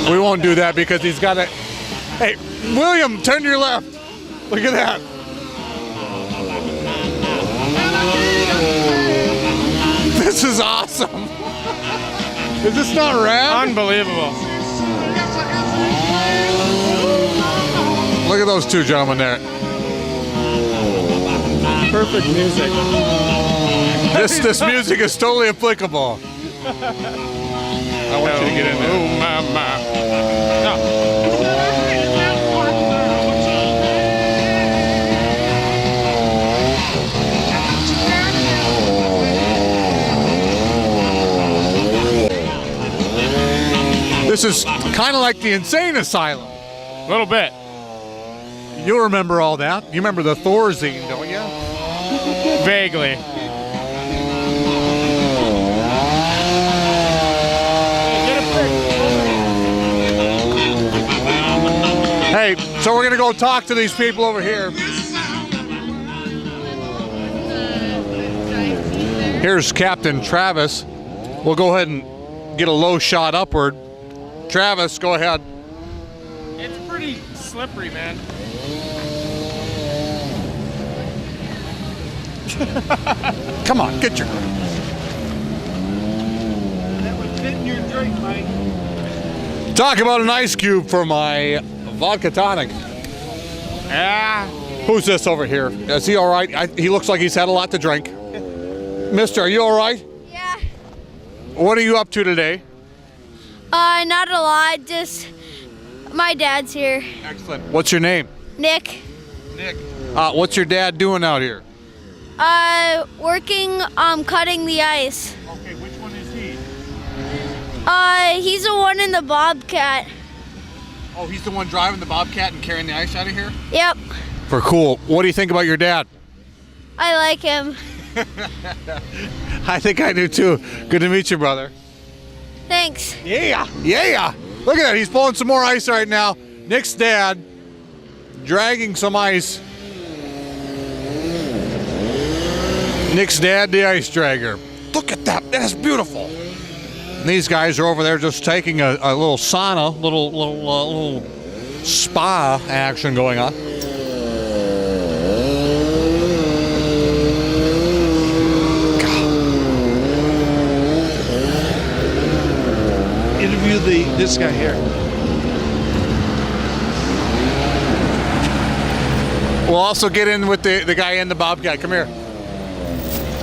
We won't do that because he's got a... Hey, William, turn to your left. Look at that. This is awesome. Is this not rad? Unbelievable. Look at those two gentlemen there. Perfect music. This music is totally applicable. I want you to get in there. Oh, my. This is kind of like the insane asylum. A little bit. You'll remember all that. You remember the Thorazine, don't you? Vaguely. Hey, so we're going to go talk to these people over here. Here's Captain Travis. We'll go ahead and get a low shot upward. Travis, go ahead. It's pretty slippery, man. Come on, get your... That would fit in your drink, Mike. Talk about an ice cube for my vodka tonic. Yeah. Who's this over here? Is he all right? He looks like he's had a lot to drink. Mister, are you all right? Yeah. What are you up to today? Not a lot. Just my dad's here. Excellent. What's your name? Nick. Nick. What's your dad doing out here? Working cutting the ice. Okay, which one is he? He's the one in the Bobcat. Oh, he's the one driving the Bobcat and carrying the ice out of here? Yep. For cool. What do you think about your dad? I like him. I think I do too. Good to meet you, brother. Thanks. Yeah, yeah. Look at that. He's pulling some more ice right now. Nick's dad dragging some ice. Nick's dad, the ice dragger. Look at that. That's beautiful. And these guys are over there just taking a little sauna, little spa action going on. Interview this guy here. We'll also get in with the guy in the Bobcat. Come here.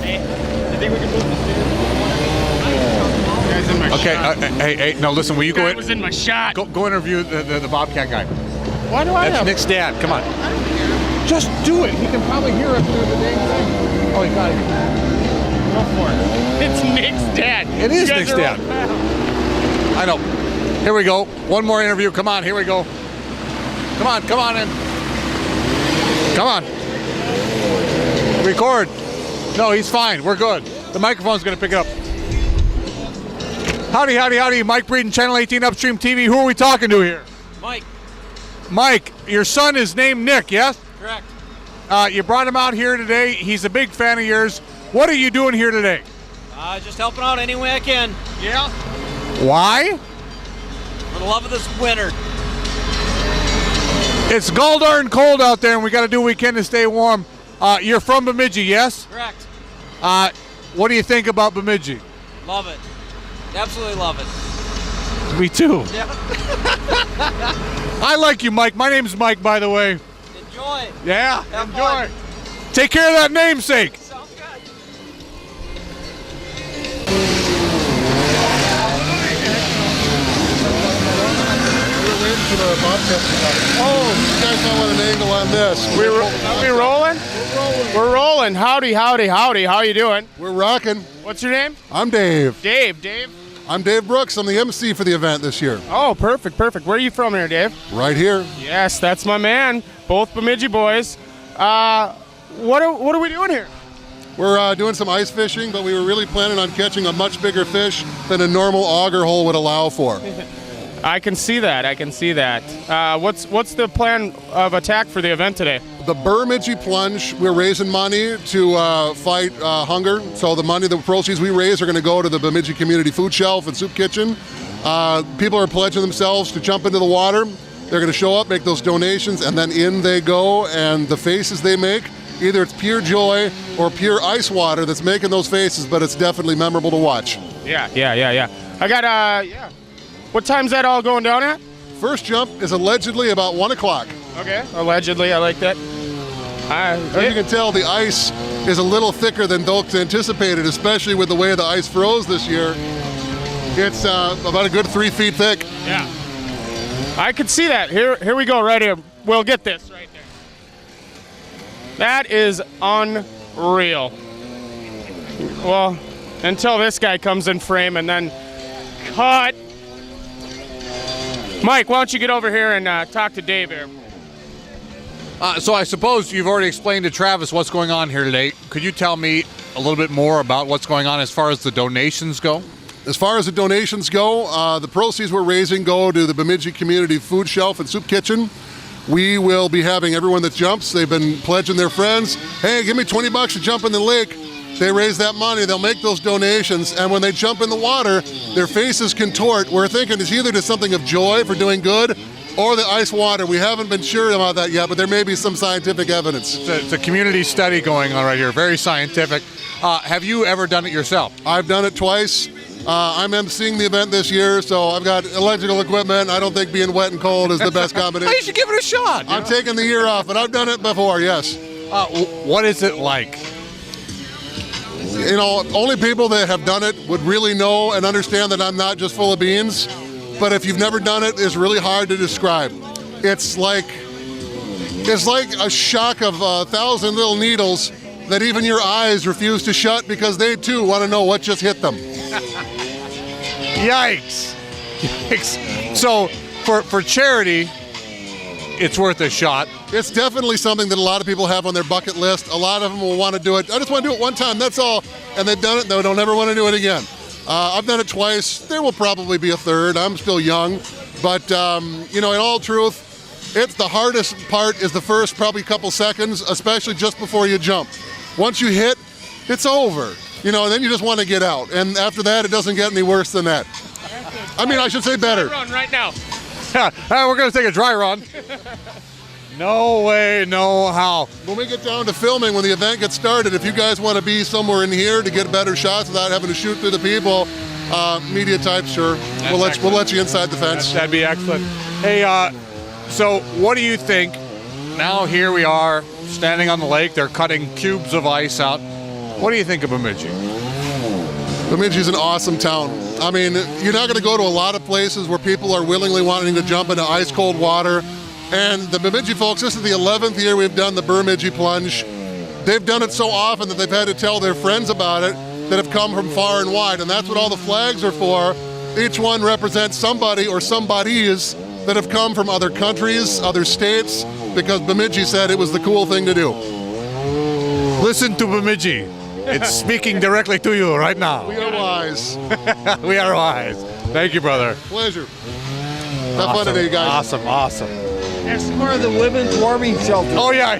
Hey, I think we can move the stairs. Okay, hey, no, listen, will you go in? I was in my shot. Go interview the Bobcat guy. Why do I That's have? Nick's dad. Come on. Just do it. He can probably hear us through the dang thing. Oh, he got it. Go for it. It's Nick's dad. It is You guys Nick's are dad. all pals. I know. Here we go. One more interview. Come on, here we go. Come on in. Come on. Record. No, he's fine. We're good. The microphone's going to pick it up. Howdy. Mike Breeden, Channel 18 Upstream TV. Who are we talking to here? Mike. Mike, your son is named Nick, yes? Correct. You brought him out here today. He's a big fan of yours. What are you doing here today? Just helping out any way I can. Yeah. Why? For the love of this winter. It's gall darn cold out there, and we got to do what we can to stay warm. You're from Bemidji, yes? Correct. What do you think about Bemidji? Love it. Absolutely love it. Me too. Yeah. I like you, Mike. My name's Mike, by the way. Enjoy. Yeah, Have enjoy. fun. Take care of that namesake. Sounds good. Oh, you guys know what an angle on this. We rolling? We're rolling. Howdy. How you doing? We're rocking. What's your name? I'm Dave. Dave. I'm Dave Brooks. I'm the MC for the event this year. Oh, perfect. Where are you from here, Dave? Right here. Yes, that's my man. Both Bemidji boys. What are we doing here? We're doing some ice fishing, but we were really planning on catching a much bigger fish than a normal auger hole would allow for. I can see that. What's the plan of attack for the event today? The Bemidji Plunge, we're raising money to fight hunger. So the proceeds we raise are going to go to the Bemidji Community Food Shelf and Soup Kitchen. People are pledging themselves to jump into the water. They're going to show up, make those donations, and then in they go. And the faces they make, either it's pure joy or pure ice water that's making those faces, but it's definitely memorable to watch. Yeah. I got, yeah. What time's that all going down at? First jump is allegedly about 1 o'clock. Okay. Allegedly, I like that. As you can tell, the ice is a little thicker than folks anticipated, especially with the way the ice froze this year. It's about a good 3 feet thick. Yeah. I could see that. Here we go, right here. We'll get this right there. That is unreal. Well, until this guy comes in frame and then cut. Mike, why don't you get over here and talk to Dave here? So I suppose you've already explained to Travis what's going on here today. Could you tell me a little bit more about what's going on as far as the donations go? As far as the donations go, the proceeds we're raising go to the Bemidji Community Food Shelf and Soup Kitchen. We will be having everyone that jumps, they've been pledging their friends, hey, give me $20 to jump in the lake. They raise that money, they'll make those donations, and when they jump in the water, their faces contort. We're thinking it's either to something of joy for doing good or the ice water. We haven't been sure about that yet, but there may be some scientific evidence. It's a community study going on right here, very scientific. Have you ever done it yourself? I've done it twice. I'm emceeing the event this year, so I've got electrical equipment. I don't think being wet and cold is the best combination. You should give it a shot. I'm taking the year off, but I've done it before, yes. What is it like? You know, only people that have done it would really know and understand that I'm not just full of beans. But if you've never done it, it's really hard to describe. It's like a shock of 1,000 little needles that even your eyes refuse to shut because they too want to know what just hit them. Yikes. Yikes. So for charity, it's worth a shot. It's definitely something that a lot of people have on their bucket list. A lot of them will want to do it. I just want to do it one time, that's all. And they've done it, and they don't ever want to do it again. I've done it twice. There will probably be a third. I'm still young. But, you know, in all truth, it's the hardest part is the first probably couple seconds, especially just before you jump. Once you hit, it's over. You know, and then you just want to get out. And after that, it doesn't get any worse than that. I mean, I should say better. Run right now. We're going to take a dry run. No way, no how. When we get down to filming, when the event gets started, if you guys want to be somewhere in here to get better shots without having to shoot through the people, media type, sure. We'll let you inside the fence. That'd be excellent. Hey, so what do you think? Now here we are standing on the lake. They're cutting cubes of ice out. What do you think of Bemidji? Bemidji's an awesome town. I mean, you're not going to go to a lot of places where people are willingly wanting to jump into ice cold water. And the Bemidji folks, this is the 11th year we've done the Bemidji plunge. They've done it so often that they've had to tell their friends about it that have come from far and wide. And that's what all the flags are for. Each one represents somebody or somebodies that have come from other countries, other states, because Bemidji said it was the cool thing to do. Listen to Bemidji. It's speaking directly to you right now. We are wise. We are wise. Thank you, brother. Pleasure. Have fun today, guys. Awesome. That's where the women's warming shelter. Oh, yeah.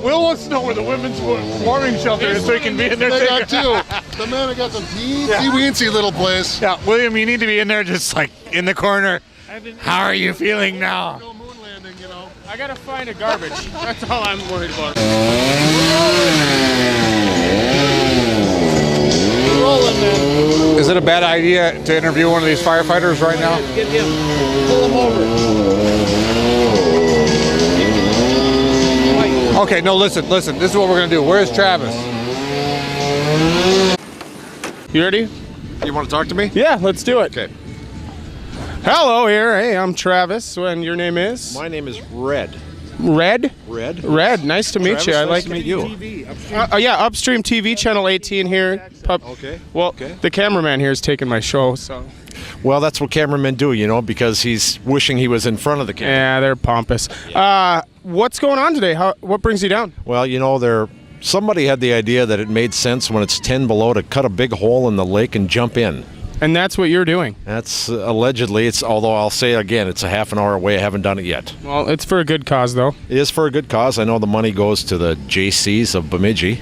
Will wants to know where the women's warming shelter is so he can be in there. They got two. The men have got some teensy-weensy little place. Yeah, William, you need to be in there just like in the corner. How are you feeling now? No moon landing, you know. I gotta find a garbage. That's all I'm worried about. Rolling, man. Is it a bad idea to interview one of these firefighters right now? Get him. Pull him over. Okay, no, listen. This is what we're going to do. Where's Travis? You ready? You want to talk to me? Yeah, let's do it. Okay. Hello here. Hey, I'm Travis. And your name is? My name is Red. Red? Red. Nice to meet Travis, you. I nice like to meet you. Yeah, Upstream TV, channel 18 here. Okay. Well, the cameraman here is taking my show, so. Well, that's what cameramen do, you know, because he's wishing he was in front of the camera. Yeah, they're pompous. What's going on today? What brings you down? Well, you know, somebody had the idea that it made sense when it's 10 below to cut a big hole in the lake and jump in. And that's what you're doing? That's allegedly. Although I'll say again, it's a half an hour away. I haven't done it yet. Well, it's for a good cause, though. It is for a good cause. I know the money goes to the JCs of Bemidji.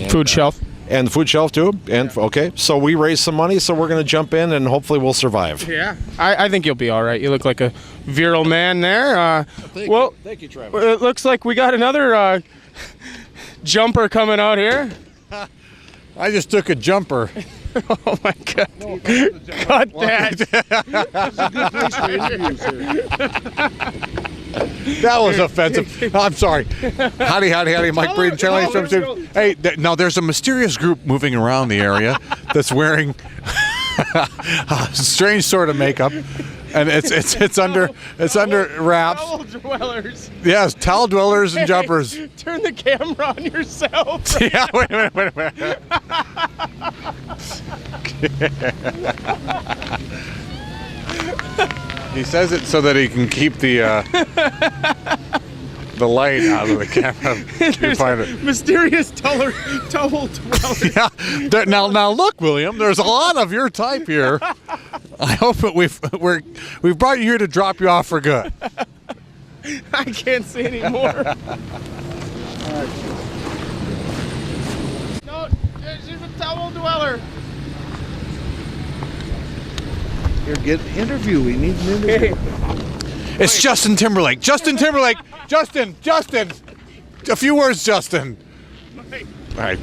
Food shelf. And the food shelf, too. And okay, so we raised some money, so we're going to jump in, and hopefully we'll survive. Yeah. I think you'll be all right. You look like a virile man there. Thank you, Travis. It looks like we got another jumper coming out here. I just took a jumper. Oh my God! Cut that! That was offensive. I'm sorry. Howdy, Mike Breeden, Channel 8 from. Hey, now there's a mysterious group moving around the area that's wearing a strange sort of makeup, and it's under wraps. Towel dwellers. Yes, towel dwellers and jumpers. Turn the camera on yourself. Yeah, wait a minute. He says it so that he can keep the light out of the camera. You find it. Mysterious towel dwellers. Yeah. Now look, William. There's a lot of your type here. I hope that we've brought you here to drop you off for good. I can't see anymore. No, she's a towel dweller. Here, get an interview. We need an interview. It's Justin Timberlake. Justin. A few words, Justin. All right.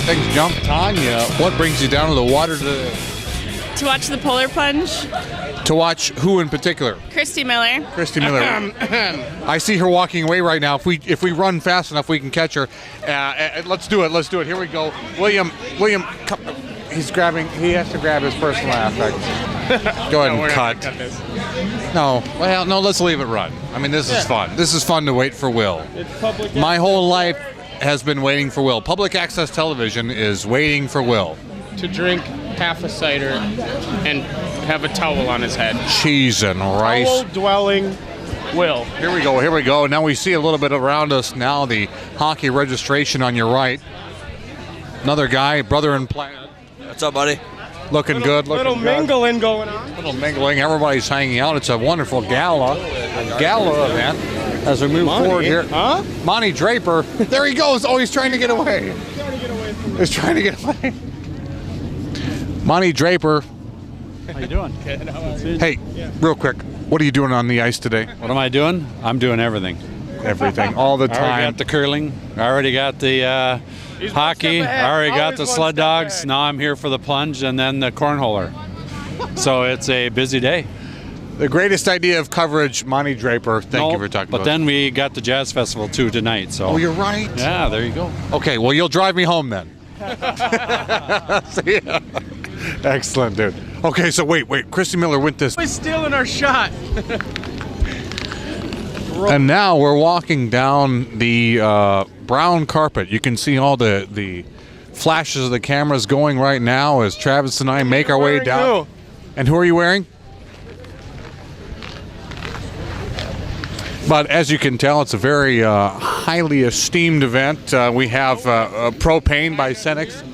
Things jump, Tanya. What brings you down to the water today? To watch the polar plunge, To watch who in particular? Christy Miller. Christy Miller. I see her walking away right now. If we run fast enough, we can catch her. Let's do it. Here we go. William, come. He has to grab his personal aspect. Go ahead and cut. No, let's leave it run. I mean, this is fun. This is fun to wait for Will. It's public. My whole life has been waiting for Will. Public access television is waiting for Will. To drink half a cider and have a towel on his head. Cheese and rice. Towel-dwelling Will. Here we go. Now we see a little bit around us now, the hockey registration on your right. Another guy, brother in plaid. What's up, buddy? Looking good. Little mingling going on. Little mingling. Everybody's hanging out. It's a wonderful gala event as we move forward here. Huh? Monty Draper. There he goes. Oh, he's trying to get away. He's trying to get away. Monty Draper. How you doing? Hey, real quick. What are you doing on the ice today? What am I doing? I'm doing everything. Everything. All the I already time. got the curling. I already got the hockey. I already got the sled dogs. Now I'm here for the plunge and then the cornholer. So it's a busy day. The greatest idea of coverage, Monty Draper. Thank you for talking But about then we got the Jazz Festival too tonight. So. Oh, you're right. Yeah, there you go. Okay, well, you'll drive me home then. See ya. Excellent, dude. Okay, so wait. Christy Miller went this. He's stealing our shot. And now we're walking down the brown carpet. You can see all the flashes of the cameras going right now as Travis and I make our way down. Who? And who are you wearing? But as you can tell, it's a very highly esteemed event. We have propane by Cenex.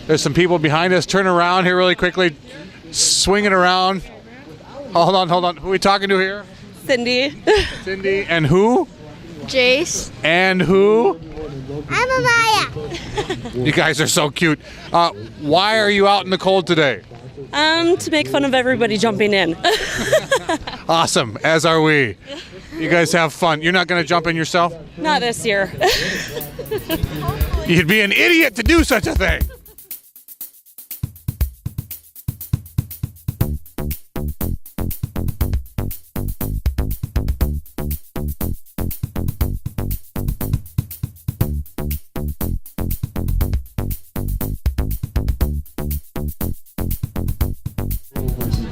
There's some people behind us. Turn around here really quickly. Swing it around. Hold on. Who are we talking to here? Cindy. Cindy. And who? Jace. And who? I'm Amaya. You guys are so cute. Why are you out in the cold today? To make fun of everybody jumping in. Awesome, as are we. You guys have fun. You're not going to jump in yourself? Not this year. You'd be an idiot to do such a thing.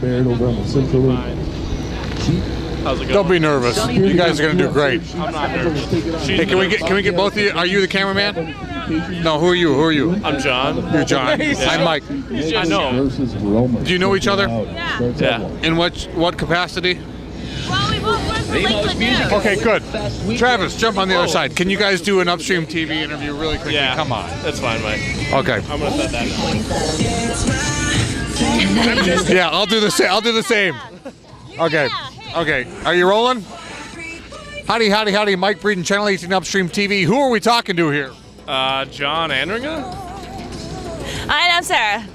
Over on the central How's it going? Don't be nervous. You guys are going to do great. I'm not nervous. Hey, can we get both of you? Are you the cameraman? No, who are you? Who are you? I'm John. You're John. I'm Mike. I know. Do you know each other? Yeah. In what capacity? Well, we both work for Lakeland News. Okay, good. Travis, jump on the other side. Can you guys do an upstream TV interview really quickly? Yeah. Come on. That's fine, Mike. Okay. I'm gonna set that down. Yeah, I'll do the same. I'll do the same. Okay. Okay. Are you rolling? Howdy, howdy, howdy. Mike Breeden, Channel 18 Upstream TV. Who are we talking to here? John Andringa? I'm Sarah.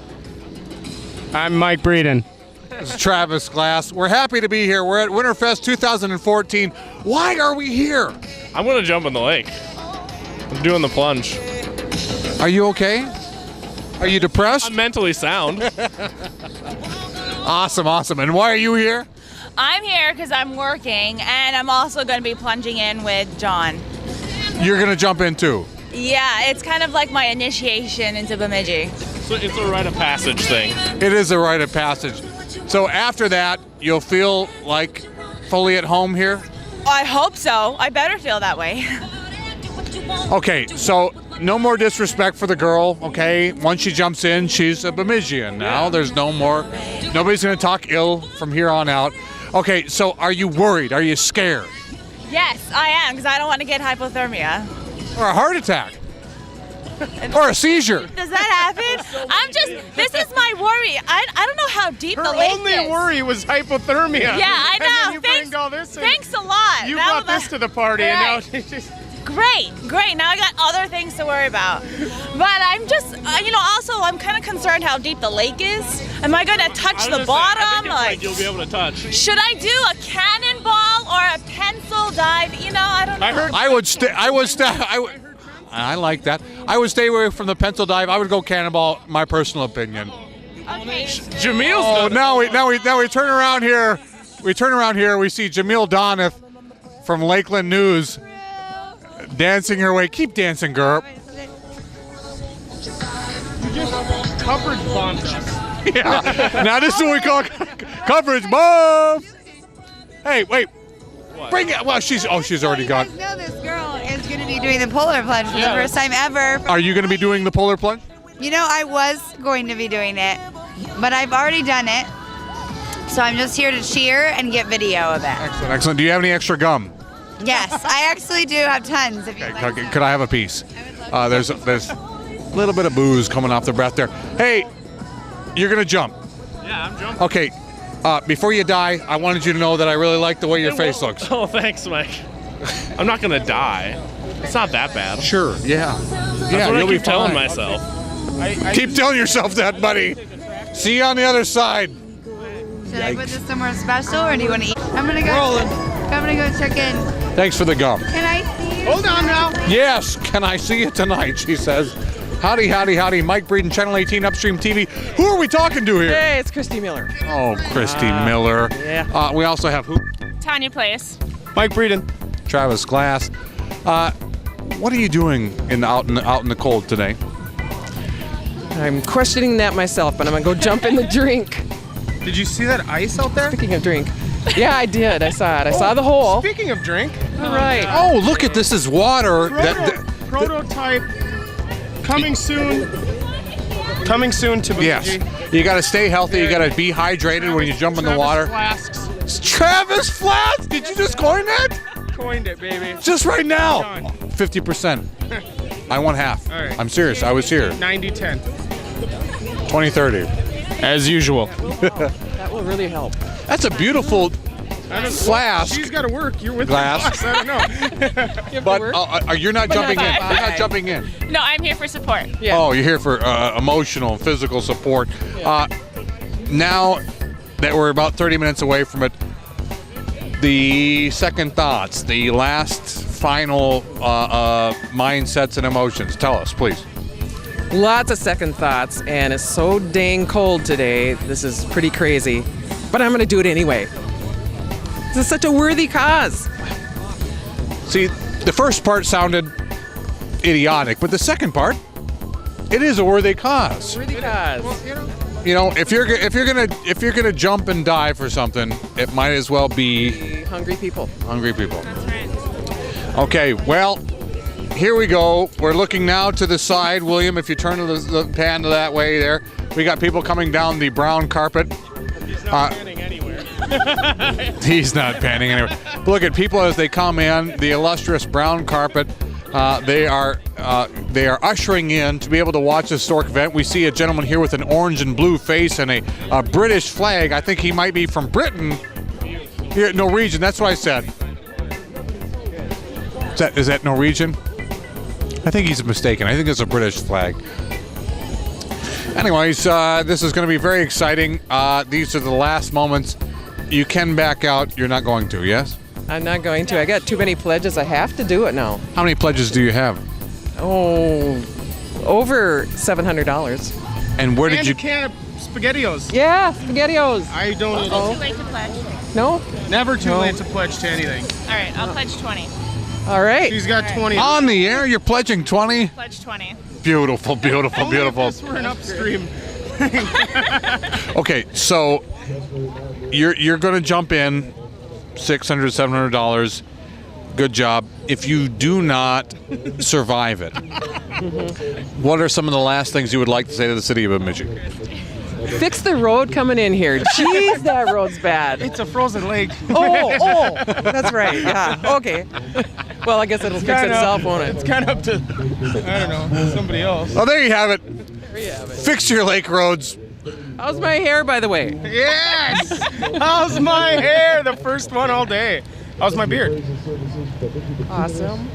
I'm Mike Breeden. This is Travis Glass. We're happy to be here. We're at Winterfest 2014. Why are we here? I'm gonna jump in the lake. I'm doing the plunge. Are you okay? Are you depressed? I'm mentally sound. Awesome, awesome. And why are you here? I'm here because I'm working, and I'm also going to be plunging in with John. You're going to jump in too? Yeah, it's kind of like my initiation into Bemidji. So it's a rite of passage thing. It is a rite of passage. So after that, you'll feel like fully at home here? I hope so. I better feel that way. Okay, so no more disrespect for the girl, okay? Once she jumps in, she's a Bemidjian now. There's no more, nobody's going to talk ill from here on out. Okay, so are you worried? Are you scared? Yes, I am, because I don't want to get hypothermia. Or a heart attack? Or a seizure? Does that happen? This is my worry. I don't know how deep the lake is. Her only worry was hypothermia. Yeah, I know. And then you bring all this in. Thanks a lot. You Now brought this to the party, Right. and now she's just... Great. Now I got other things to worry about. But I'm just, also I'm kind of concerned how deep the lake is. Am I going to touch the bottom? I think it's like you'll be able to touch. Should I do a cannonball or a pencil dive? I don't know. I like that. I would stay away from the pencil dive. I would go cannonball, my personal opinion. Okay. Jamil's Oh, now we turn around here. We turn around here, we see Jamil Donath from Lakeland News dancing her way. Keep dancing, girl. You just coverage bombed us. Yeah. Now this is what we call coverage bomb. Hey, wait. Bring it. Well, she's already gone. You guys know this girl is going to be doing the polar plunge for the first time ever. Are you going to be doing the polar plunge? I was going to be doing it, but I've already done it. So I'm just here to cheer and get video of it. Excellent, excellent. Do you have any extra gum? Yes, I actually do have tons. If you'd like. Could I have a piece? There's a little bit of booze coming off the breath there. Hey, you're going to jump. Yeah, I'm jumping. Okay. Before you die, I wanted you to know that I really like the way your face looks. Oh, thanks, Mike. I'm not gonna die. It's not that bad. Sure. Yeah. That's what I keep telling myself. Keep telling yourself that, buddy. See you on the other side. Should I put this somewhere special, or do you want to eat? I'm gonna go check in. Thanks for the gum. Can I see you? Hold on now. Yes. Can I see you tonight? She says. Howdy, howdy, howdy. Mike Breeden, Channel 18 Upstream TV. Who are we talking to here? Hey, it's Christy Miller. Oh, Christy Miller. Yeah. We also have who? Tanya Place. Mike Breeden. Travis Glass. What are you doing out in the cold today? I'm questioning that myself, but I'm gonna go jump in the drink. Did you see that ice out there? Speaking of drink. Yeah, I did. I saw it. I saw the hole. Speaking of drink. All right. Oh, look at this is water. Prototype. Coming soon. Coming soon to Bemidji. Yes. You got to stay healthy. You got to be hydrated when you jump in the water. Flasks. It's Travis Flask. Did you just coin that? Coined it, baby. Just right now. 50%. I want half. All right. I'm serious. I was here. 90-10. 20-30. As usual. That will really help. That's a beautiful flask. She's got to work. You're with Glass. the boss. I don't know. But you're not jumping in. You're not jumping in. No, I'm here for support. Yeah. Oh, you're here for emotional and physical support. Now that we're about 30 minutes away from it, the second thoughts, the last final mindsets and emotions. Tell us, please. Lots of second thoughts, and it's so dang cold today. This is pretty crazy, but I'm gonna do it anyway. This is such a worthy cause. See, the first part sounded idiotic, but the second part, it is a worthy cause. Worthy cause. You know, if you're gonna jump and die for something, it might as well be Hungry people. Hungry people. That's right. Okay, well, here we go. We're looking now to the side, William. If you turn to the pan to that way there, we got people coming down the brown carpet. He's not panning anywhere. He's not panning anywhere. Look at people as they come in, the illustrious brown carpet. They are ushering in to be able to watch this historic event. We see a gentleman here with an orange and blue face and a British flag. I think he might be from Britain. Here, Norwegian. That's what I said. Is that Norwegian? I think he's mistaken. I think it's a British flag. Anyways, this is going to be very exciting. These are the last moments. You can back out. You're not going to, yes? I'm not going to. I got too many pledges. I have to do it now. How many pledges do you have? Oh, over $700. And where did you... a can of SpaghettiOs. Yeah, SpaghettiOs. I don't eat Too late to pledge. No? Never too late to pledge to anything. All right, I'll pledge 20. All right. She's got 20. On the air, you're pledging 20? Pledge 20. Beautiful, beautiful, Only beautiful. If this were an upstream. Okay, so you're going to jump in $600, $700. Good job. If you do not survive it, what are some of the last things you would like to say to the city of Bemidji? Fix the road coming in here. Jeez, that road's bad. It's a frozen lake. Oh, that's right. Yeah. Okay. Well, I guess it'll fix itself, won't it? It's kind of up to, I don't know, somebody else. Oh, there you have it. There you have it. Fix your lake roads. How's my hair, by the way? Yes! How's my hair? The first one all day. How's my beard? Awesome.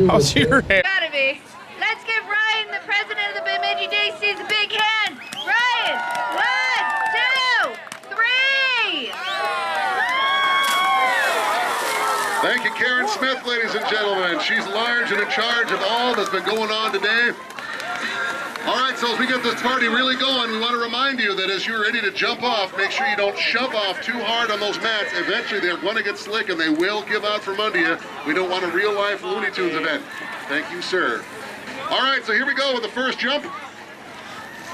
How's your hair? Gotta be. Let's give Ryan, the president of the Bemidji JCs, a big hand. Ryan, 1, 2, 3. Thank you, Karen Smith, ladies and gentlemen. She's large and in charge of all that's been going on today. All right, so as we get this party really going, we want to remind you that as you're ready to jump off, make sure you don't shove off too hard on those mats. Eventually, they're going to get slick and they will give out from under you. We don't want a real-life Looney Tunes event. Thank you, sir. All right, so here we go with the first jump.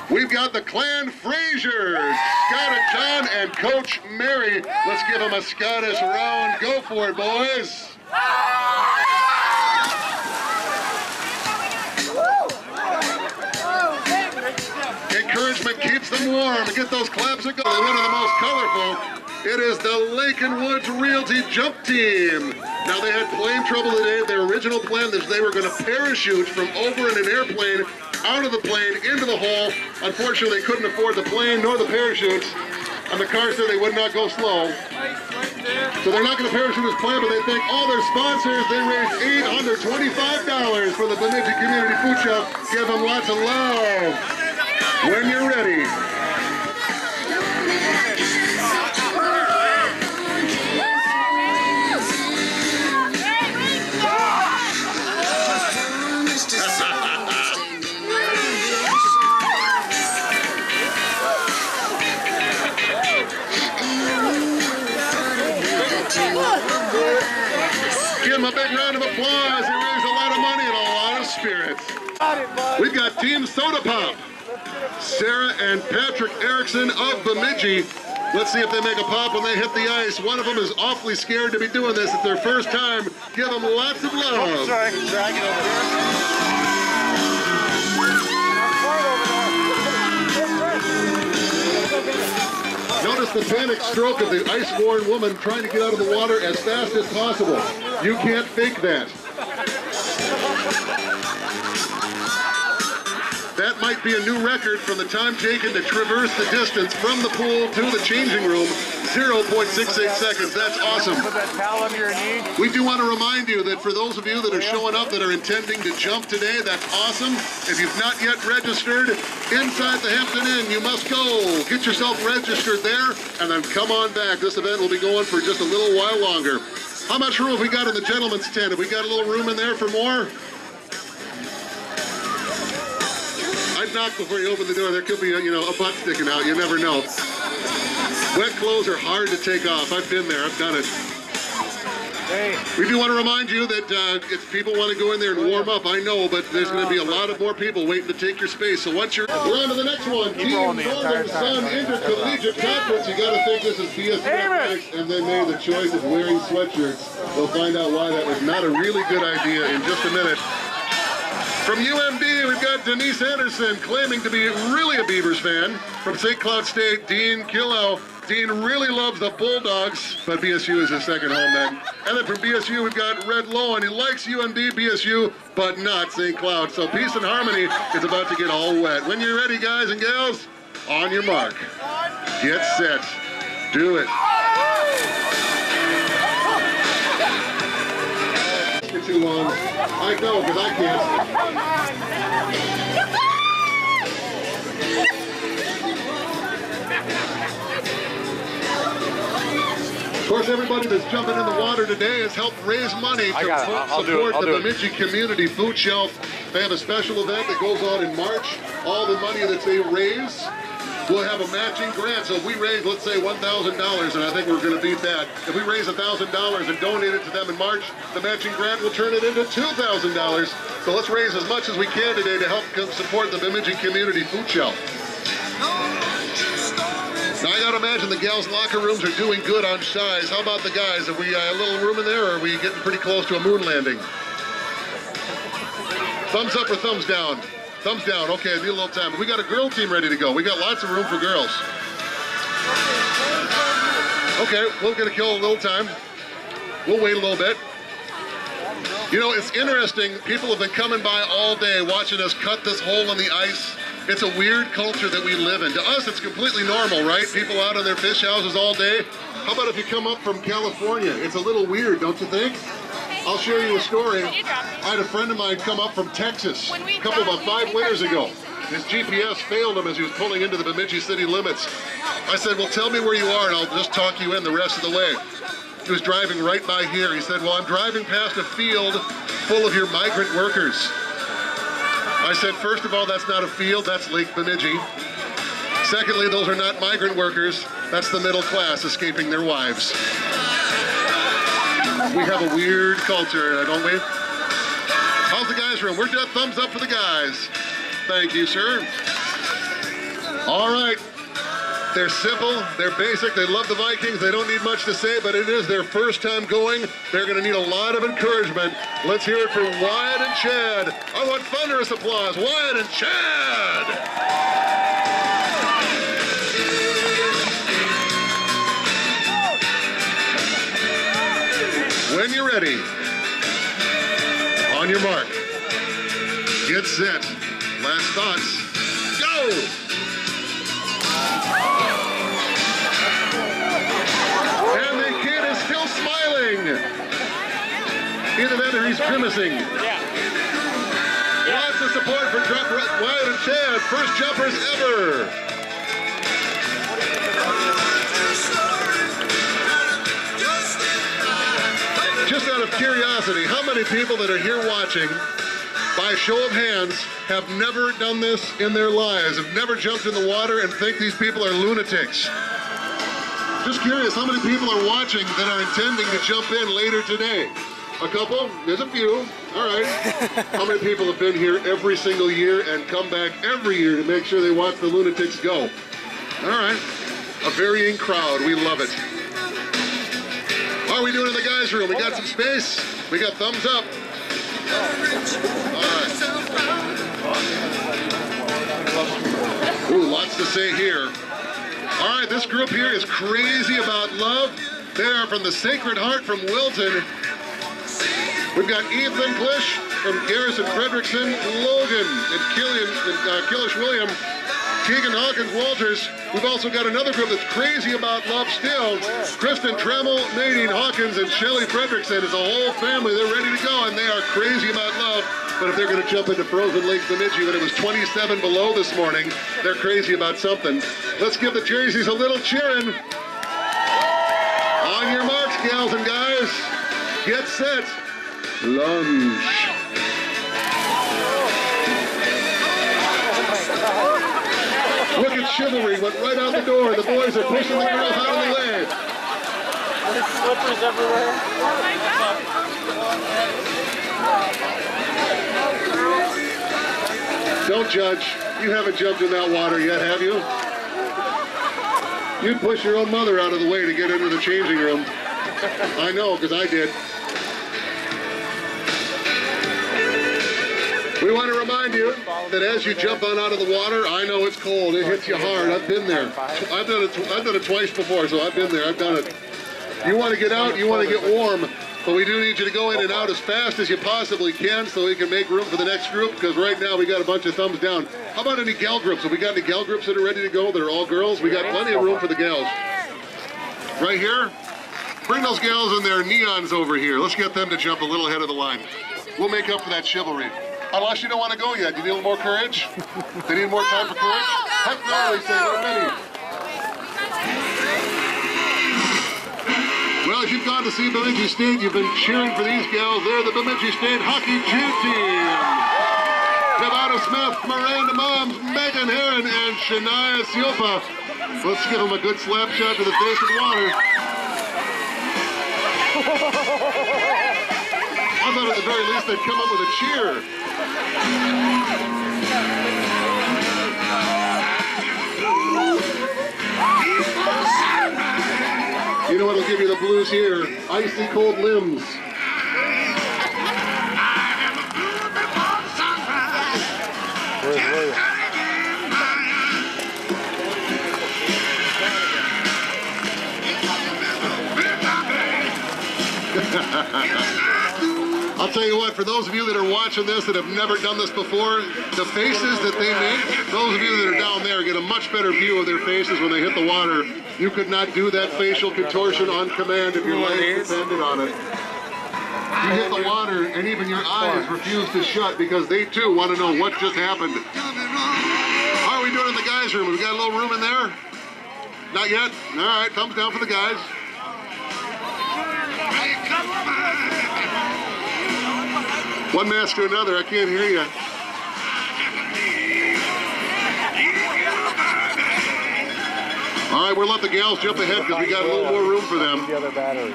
We've got the Clan Fraziers, Scott and John and Coach Mary. Let's give them a Scottish round. Go for it, boys. Encouragement keeps them warm. Get those claps going. One of the most colorful. It is the Lake and Woods Realty Jump Team. Now they had plane trouble today. Their original plan is they were going to parachute from over in an airplane, out of the plane, into the hole. Unfortunately, they couldn't afford the plane nor the parachutes. And the car said they would not go slow. So they're not going to parachute as planned, but they thank all their sponsors. They raised $825 for the Bemidji Community Food Shelf. Give them lots of love. When you're ready. Give them a big round of applause. They raised a lot of money and a lot of spirits. We've got Team Soda Pop. Sarah and Patrick Erickson of Bemidji. Let's see if they make a pop when they hit the ice. One of them is awfully scared to be doing this. It's their first time. Give them lots of love. Oh, sorry, drag it over there. Notice the panic stroke of the ice-worn woman trying to get out of the water as fast as possible. You can't fake that. That might be a new record from the time taken to traverse the distance from the pool to the changing room. 0.68 seconds. That's awesome. Put that towel under your knee. We do want to remind you that for those of you that are showing up that are intending to jump today, that's awesome. If you've not yet registered, inside the Hampton Inn, you must go. Get yourself registered there and then come on back. This event will be going for just a little while longer. How much room have we got in the gentleman's tent? Have we got a little room in there for more? I'd knock before you open the door. There could be a butt sticking out. You never know. Wet clothes are hard to take off. I've been there. I've done it. Hey. We do want to remind you that if people want to go in there and warm up, I know, but there's going to be a lot of more people waiting to take your space. So once you're on to the next one, Team Northern Sun Intercollegiate Conference. You got to think this is BSN, and they made the choice of wearing sweatshirts. They'll find out why that was not a really good idea in just a minute. From UMD, we've got Denise Anderson claiming to be really a Beavers fan. From St. Cloud State, Dean Killow. Dean really loves the Bulldogs, but BSU is his second home then. And then from BSU, we've got Red Lowen. He likes UMD, BSU, but not St. Cloud. So peace and harmony is about to get all wet. When you're ready, guys and gals, on your mark, get set, do it. Too long. I know, because I can't. Of course, everybody that's jumping in the water today has helped raise money to support the Bemidji Community Food Shelf. They have a special event that goes on in March. All the money that they raise, we'll have a matching grant. So if we raise, let's say $1,000, and I think we're going to beat that. If we raise $1,000 and donate it to them in March, the matching grant will turn it into $2,000. So let's raise as much as we can today to help support the Bemidji Community Food Shelf. Now I gotta imagine the gals' locker rooms are doing good on size. How about the guys? Have we a little room in there, or are we getting pretty close to a moon landing? Thumbs up or thumbs down? Thumbs down, okay, need a little time. But we got a girl team ready to go. We got lots of room for girls. Okay, we're gonna kill a little time. We'll wait a little bit. You know, it's interesting. People have been coming by all day watching us cut this hole in the ice. It's a weird culture that we live in. To us, it's completely normal, right? People out on their fish houses all day. How about if you come up from California? It's a little weird, don't you think? I'll share you a story. I had a friend of mine come up from Texas about 5 winters ago. His GPS failed him as he was pulling into the Bemidji city limits. I said, well, tell me where you are and I'll just talk you in the rest of the way. He was driving right by here. He said, well, I'm driving past a field full of your migrant workers. I said, first of all, that's not a field, that's Lake Bemidji. Secondly, those are not migrant workers, that's the middle class escaping their wives. We have a weird culture, don't we? How's the guys' room? Where's that thumbs up for the guys? Thank you, sir. All right. They're simple, they're basic, they love the Vikings, they don't need much to say, but it is their first time going. They're going to need a lot of encouragement. Let's hear it for Wyatt and Chad. I want thunderous applause. Wyatt and Chad! When you're ready, on your mark, get set, last thoughts, go! And the kid is still smiling. Either that or he's grimacing. Lots of support for Wyatt and Chad, first jumpers ever. Just out of curiosity, how many people that are here watching, by a show of hands, have never done this in their lives, have never jumped in the water and think these people are lunatics? Just curious, how many people are watching that are intending to jump in later today? A couple? There's a few. All right. How many people have been here every single year and come back every year to make sure they watch the lunatics go? All right. A varying crowd. We love it. How are we doing in the guys' room? We got some space? We got thumbs up. All right. Ooh, lots to say here. All right, this group here is crazy about love. They are from the Sacred Heart from Wilton. We've got Ethan Klish from Garrison Frederickson, Logan and Killish William, Keegan Hawkins Walters. We've also got another group that's crazy about love still. Kristen Trammell, Nadine Hawkins, and Shelly Frederickson. It's a whole family. They're ready to go, and they are crazy about love. But if they're going to jump into frozen Lake Bemidji when it was 27 below this morning, they're crazy about something. Let's give the jerseys a little cheering. On your marks, gals and guys. Get set. Lunge. Look at chivalry, went right out the door. The boys are pushing the girls out of the way. There's slippers everywhere. Oh my God. Don't judge. You haven't jumped in that water yet, have you? You'd push your own mother out of the way to get into the changing room. I know, because I did. We want to remind you that as you jump on out of the water, I know it's cold. It hits you hard. I've been there. I've done it twice before, so I've been there. I've done it. You want to get out, you want to get warm, but we do need you to go in and out as fast as you possibly can so we can make room for the next group, because right now we got a bunch of thumbs down. How about any gal groups? Have we got any gal groups that are ready to go that are all girls? We got plenty of room for the gals. Right here? Bring those gals and their neons over here. Let's get them to jump a little ahead of the line. We'll make up for that chivalry. Unless you don't want to go yet. Do you need a little more courage? They need more time for courage? Heck no, they say, not many. Well, as you've gone to see Bemidji State, you've been cheering for these gals. They're the Bemidji State hockey cheer team. Nevada Smith, Miranda Moms, Megan Heron, and Shania Siopa. Let's give them a good slap shot to the face of the water. I thought at the very least they'd come up with a cheer. You know what'll give you the blues here? Icy cold limbs. Where's William? I'll tell you what, for those of you that are watching this that have never done this before, the faces that they make, those of you that are down there get a much better view of their faces when they hit the water. You could not do that facial contortion on command if your legs depended on it. You hit the water and even your eyes refuse to shut because they too want to know what just happened. How are we doing in the guys' room? Have we got a little room in there? Not yet? All right, thumbs down for the guys. One mask to another, I can't hear you. All right, we'll let the gals jump ahead because we got a little more room for them. The other battery.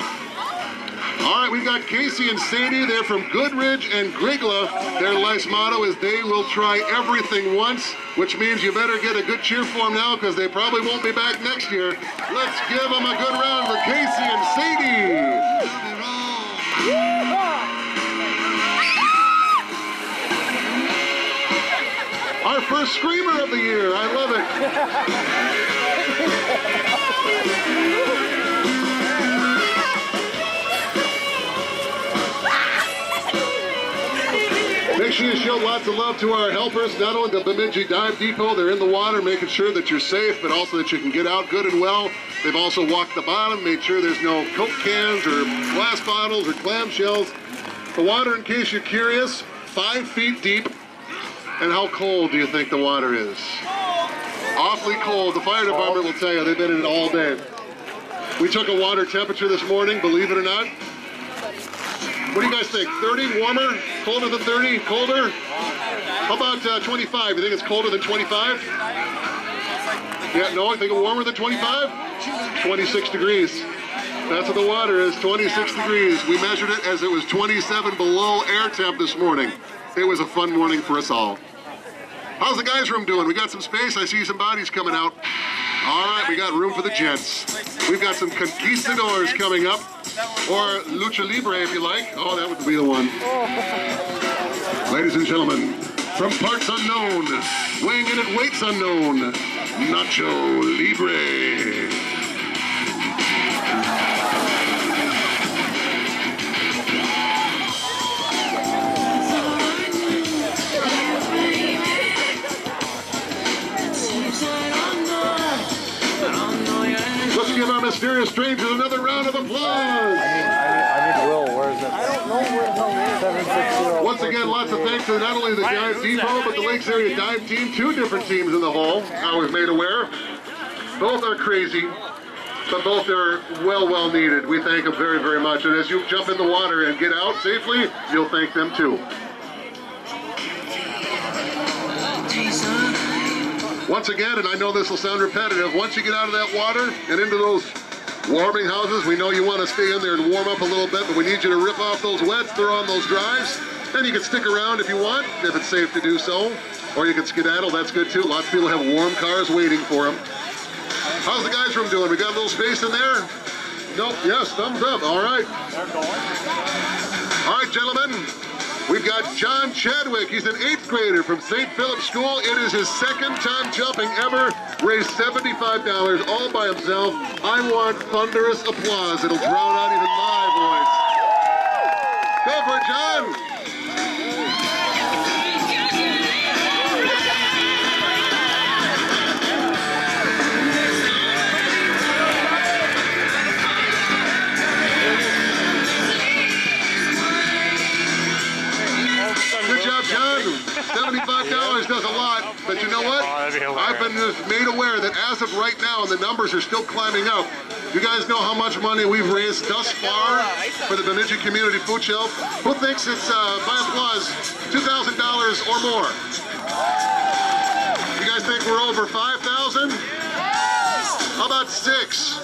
All right, we've got Casey and Sadie. They're from Goodridge and Grigla. Their life's motto is they will try everything once, which means you better get a good cheer for them now because they probably won't be back next year. Let's give them a good round for Casey and Sadie. Our first screamer of the year. I love it. Make sure you show lots of love to our helpers, not only the Bemidji Dive Depot, they're in the water making sure that you're safe, but also that you can get out good and well. They've also walked the bottom, made sure there's no Coke cans or glass bottles or clamshells. The water, in case you're curious, 5 feet deep. And how cold do you think the water is? Awfully cold. The fire department will tell you they've been in it all day. We took a water temperature this morning, believe it or not. What do you guys think? 30? Warmer? Colder than 30? Colder? How about 25? You think it's colder than 25? Yeah, no, I think it's warmer than 25? 26 degrees. That's what the water is, 26 degrees. We measured it as it was 27 below air temp this morning. It was a fun morning for us all. How's the guys' room doing? We got some space. I see some bodies coming out. All right, we got room for the gents. We've got some conquistadors coming up, or lucha libre if you like. Oh, that would be the one. Ladies and gentlemen, from parts unknown, weighing in at weights unknown, Nacho Libre. Let's give our mysterious strangers another round of applause. I need Will. Where is it? I don't know where the hell it is. 760. Once again, lots of thanks to not only the Dive Depot, but the Lakes Area Dive Team. 2 different teams in the hole, I was made aware. Both are crazy, but both are well needed. We thank them very, very much. And as you jump in the water and get out safely, you'll thank them too. Once again, and I know this will sound repetitive, once you get out of that water and into those warming houses, we know you want to stay in there and warm up a little bit, but we need you to rip off those wets, throw on those dries, and you can stick around if you want, if it's safe to do so, or you can skedaddle, that's good too. Lots of people have warm cars waiting for them. How's the guys' room doing? We got a little space in there? Nope, yes, thumbs up, all right. All right, gentlemen, We've got John Chadwick. He's an 8th grader from St. Philip's School. It is his 2nd time jumping ever. Raised $75 all by himself. I want thunderous applause. It'll drown out even my voice. Go for it, John. Good job, John. $75 does a lot, but you know what? I've been made aware that as of right now, and the numbers are still climbing up, you guys know how much money we've raised thus far for the Bemidji Community Food Shelf? Who thinks it's, by applause, $2,000 or more? You guys think we're over 5,000? How about 6?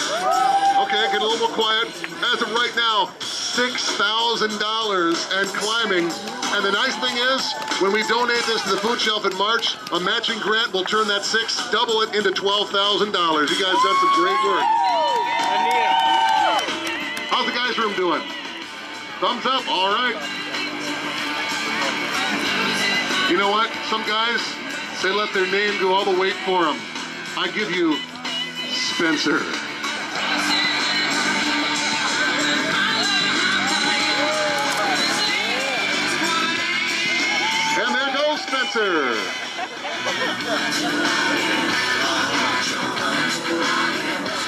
Okay, get a little more quiet. As of right now, $6,000 and climbing. And the nice thing is, when we donate this to the food shelf in March, a matching grant will turn that 6, double it into $12,000. You guys done some great work. How's the guys' room doing? Thumbs up, all right. You know what? Some guys say let their name do all the weight for them. I give you Spencer. And there goes Spencer.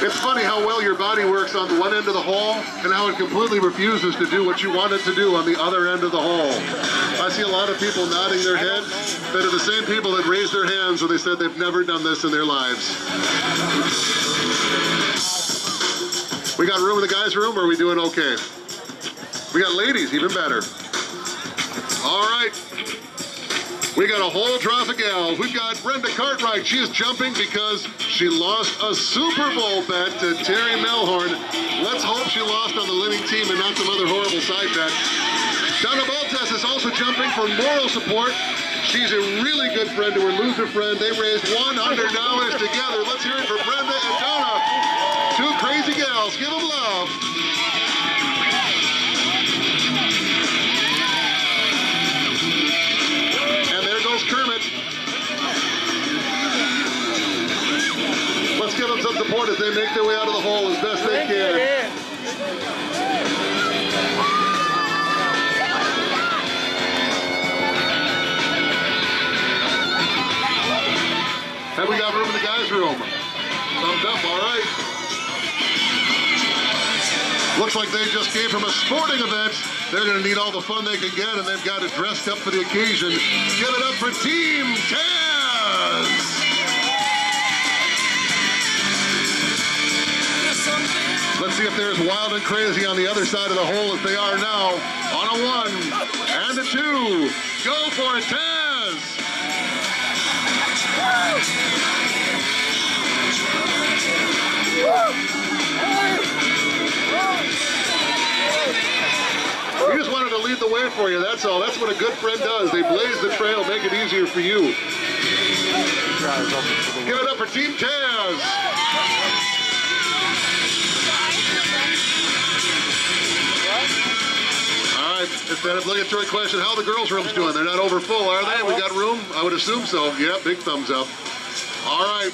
It's funny how well your body works on one end of the hall and how it completely refuses to do what you want it to do on the other end of the hall. I see a lot of people nodding their head that are the same people that raised their hands when they said they've never done this in their lives. We got room in the guys' room, or are we doing okay? We got ladies, even better. All right. We got a whole drop of gals. We've got Brenda Cartwright. She is jumping because she lost a Super Bowl bet to Terry Melhorn. Let's hope she lost on the winning team and not some other horrible side bet. Donna Baltes is also jumping for moral support. She's a really good friend to her loser friend. They raised $100 together. Let's hear it for Brenda and Donna. Two crazy gals. Give them love. Kermit. Let's give them some support as they make their way out of the hole as best they can. Have we got room in the guys' room? Thumbs up, all right. Looks like they just came from a sporting event. They're going to need all the fun they can get, and they've got it dressed up for the occasion. Give it up for Team Taz! Let's see if they're as wild and crazy on the other side of the hole as they are now. On a 1 and a 2. Go for it, Taz! We just wanted to lead the way for you, that's all. That's what a good friend does. They blaze the trail, make it easier for you. Give it up for Team Taz. All right, it's that obligatory question. How are the girls' rooms doing? They're not over full, are they? We got room? I would assume so. Yeah, big thumbs up. All right.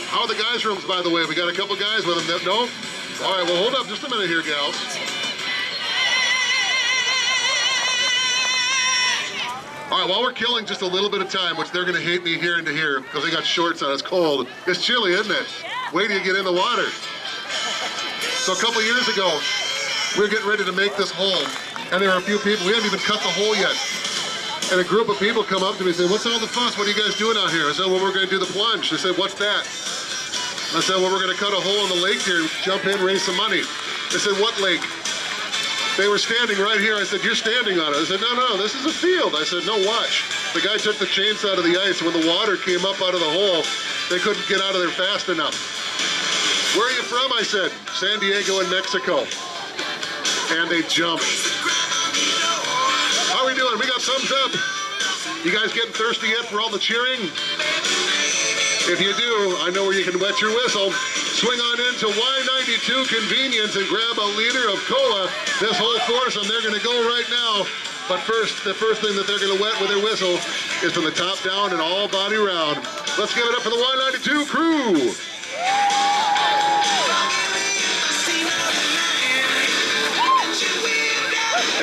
How are the guys' rooms, by the way? We got a couple guys with them. No? All right, well, hold up just a minute here, gals. All right, while we're killing just a little bit of time, which they're going to hate me here and to here because they got shorts on, it's cold. It's chilly, isn't it? Wait till you get in the water. So a couple years ago, we were getting ready to make this hole, and there were a few people, we hadn't even cut the hole yet. And a group of people come up to me and say, what's all the fuss? What are you guys doing out here? I said, well, we're going to do the plunge. They said, what's that? I said, well, we're going to cut a hole in the lake here and jump in, raise some money. They said, what lake? They were standing right here. I said, you're standing on it. I said, no, this is a field. I said, no, watch. The guy took the chainsaw to the ice. When the water came up out of the hole, they couldn't get out of there fast enough. Where are you from? I said, San Diego in Mexico. And they jumped. How are we doing? We got thumbs up. You guys getting thirsty yet for all the cheering? If you do, I know where you can wet your whistle. Swing on into Y92 Convenience and grab a liter of cola. This whole foursome, they're going to go right now But first, the first thing that they're going to wet with their whistle is from the top down and all body round. Let's give it up for the Y92 crew.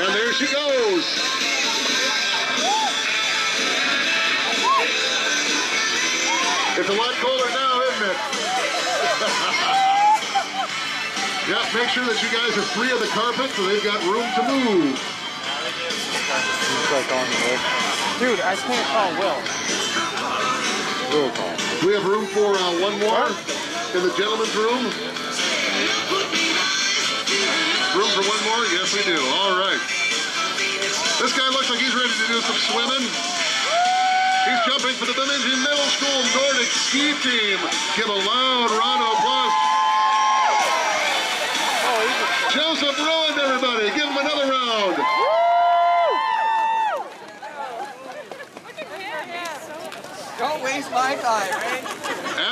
And there she goes. It's a lot colder now, isn't it? Yeah, make sure that you guys are free of the carpet so they've got room to move. Dude, I can't call Will. Will call. We have room for one more in the gentleman's room. Room for one more? Yes, we do. All right. This guy looks like he's ready to do some swimming. He's jumping for the Bemidji Middle School Nordic Ski Team. Give a loud round of applause. Joseph Rowan, everybody. Give him another round. Don't waste my time, right?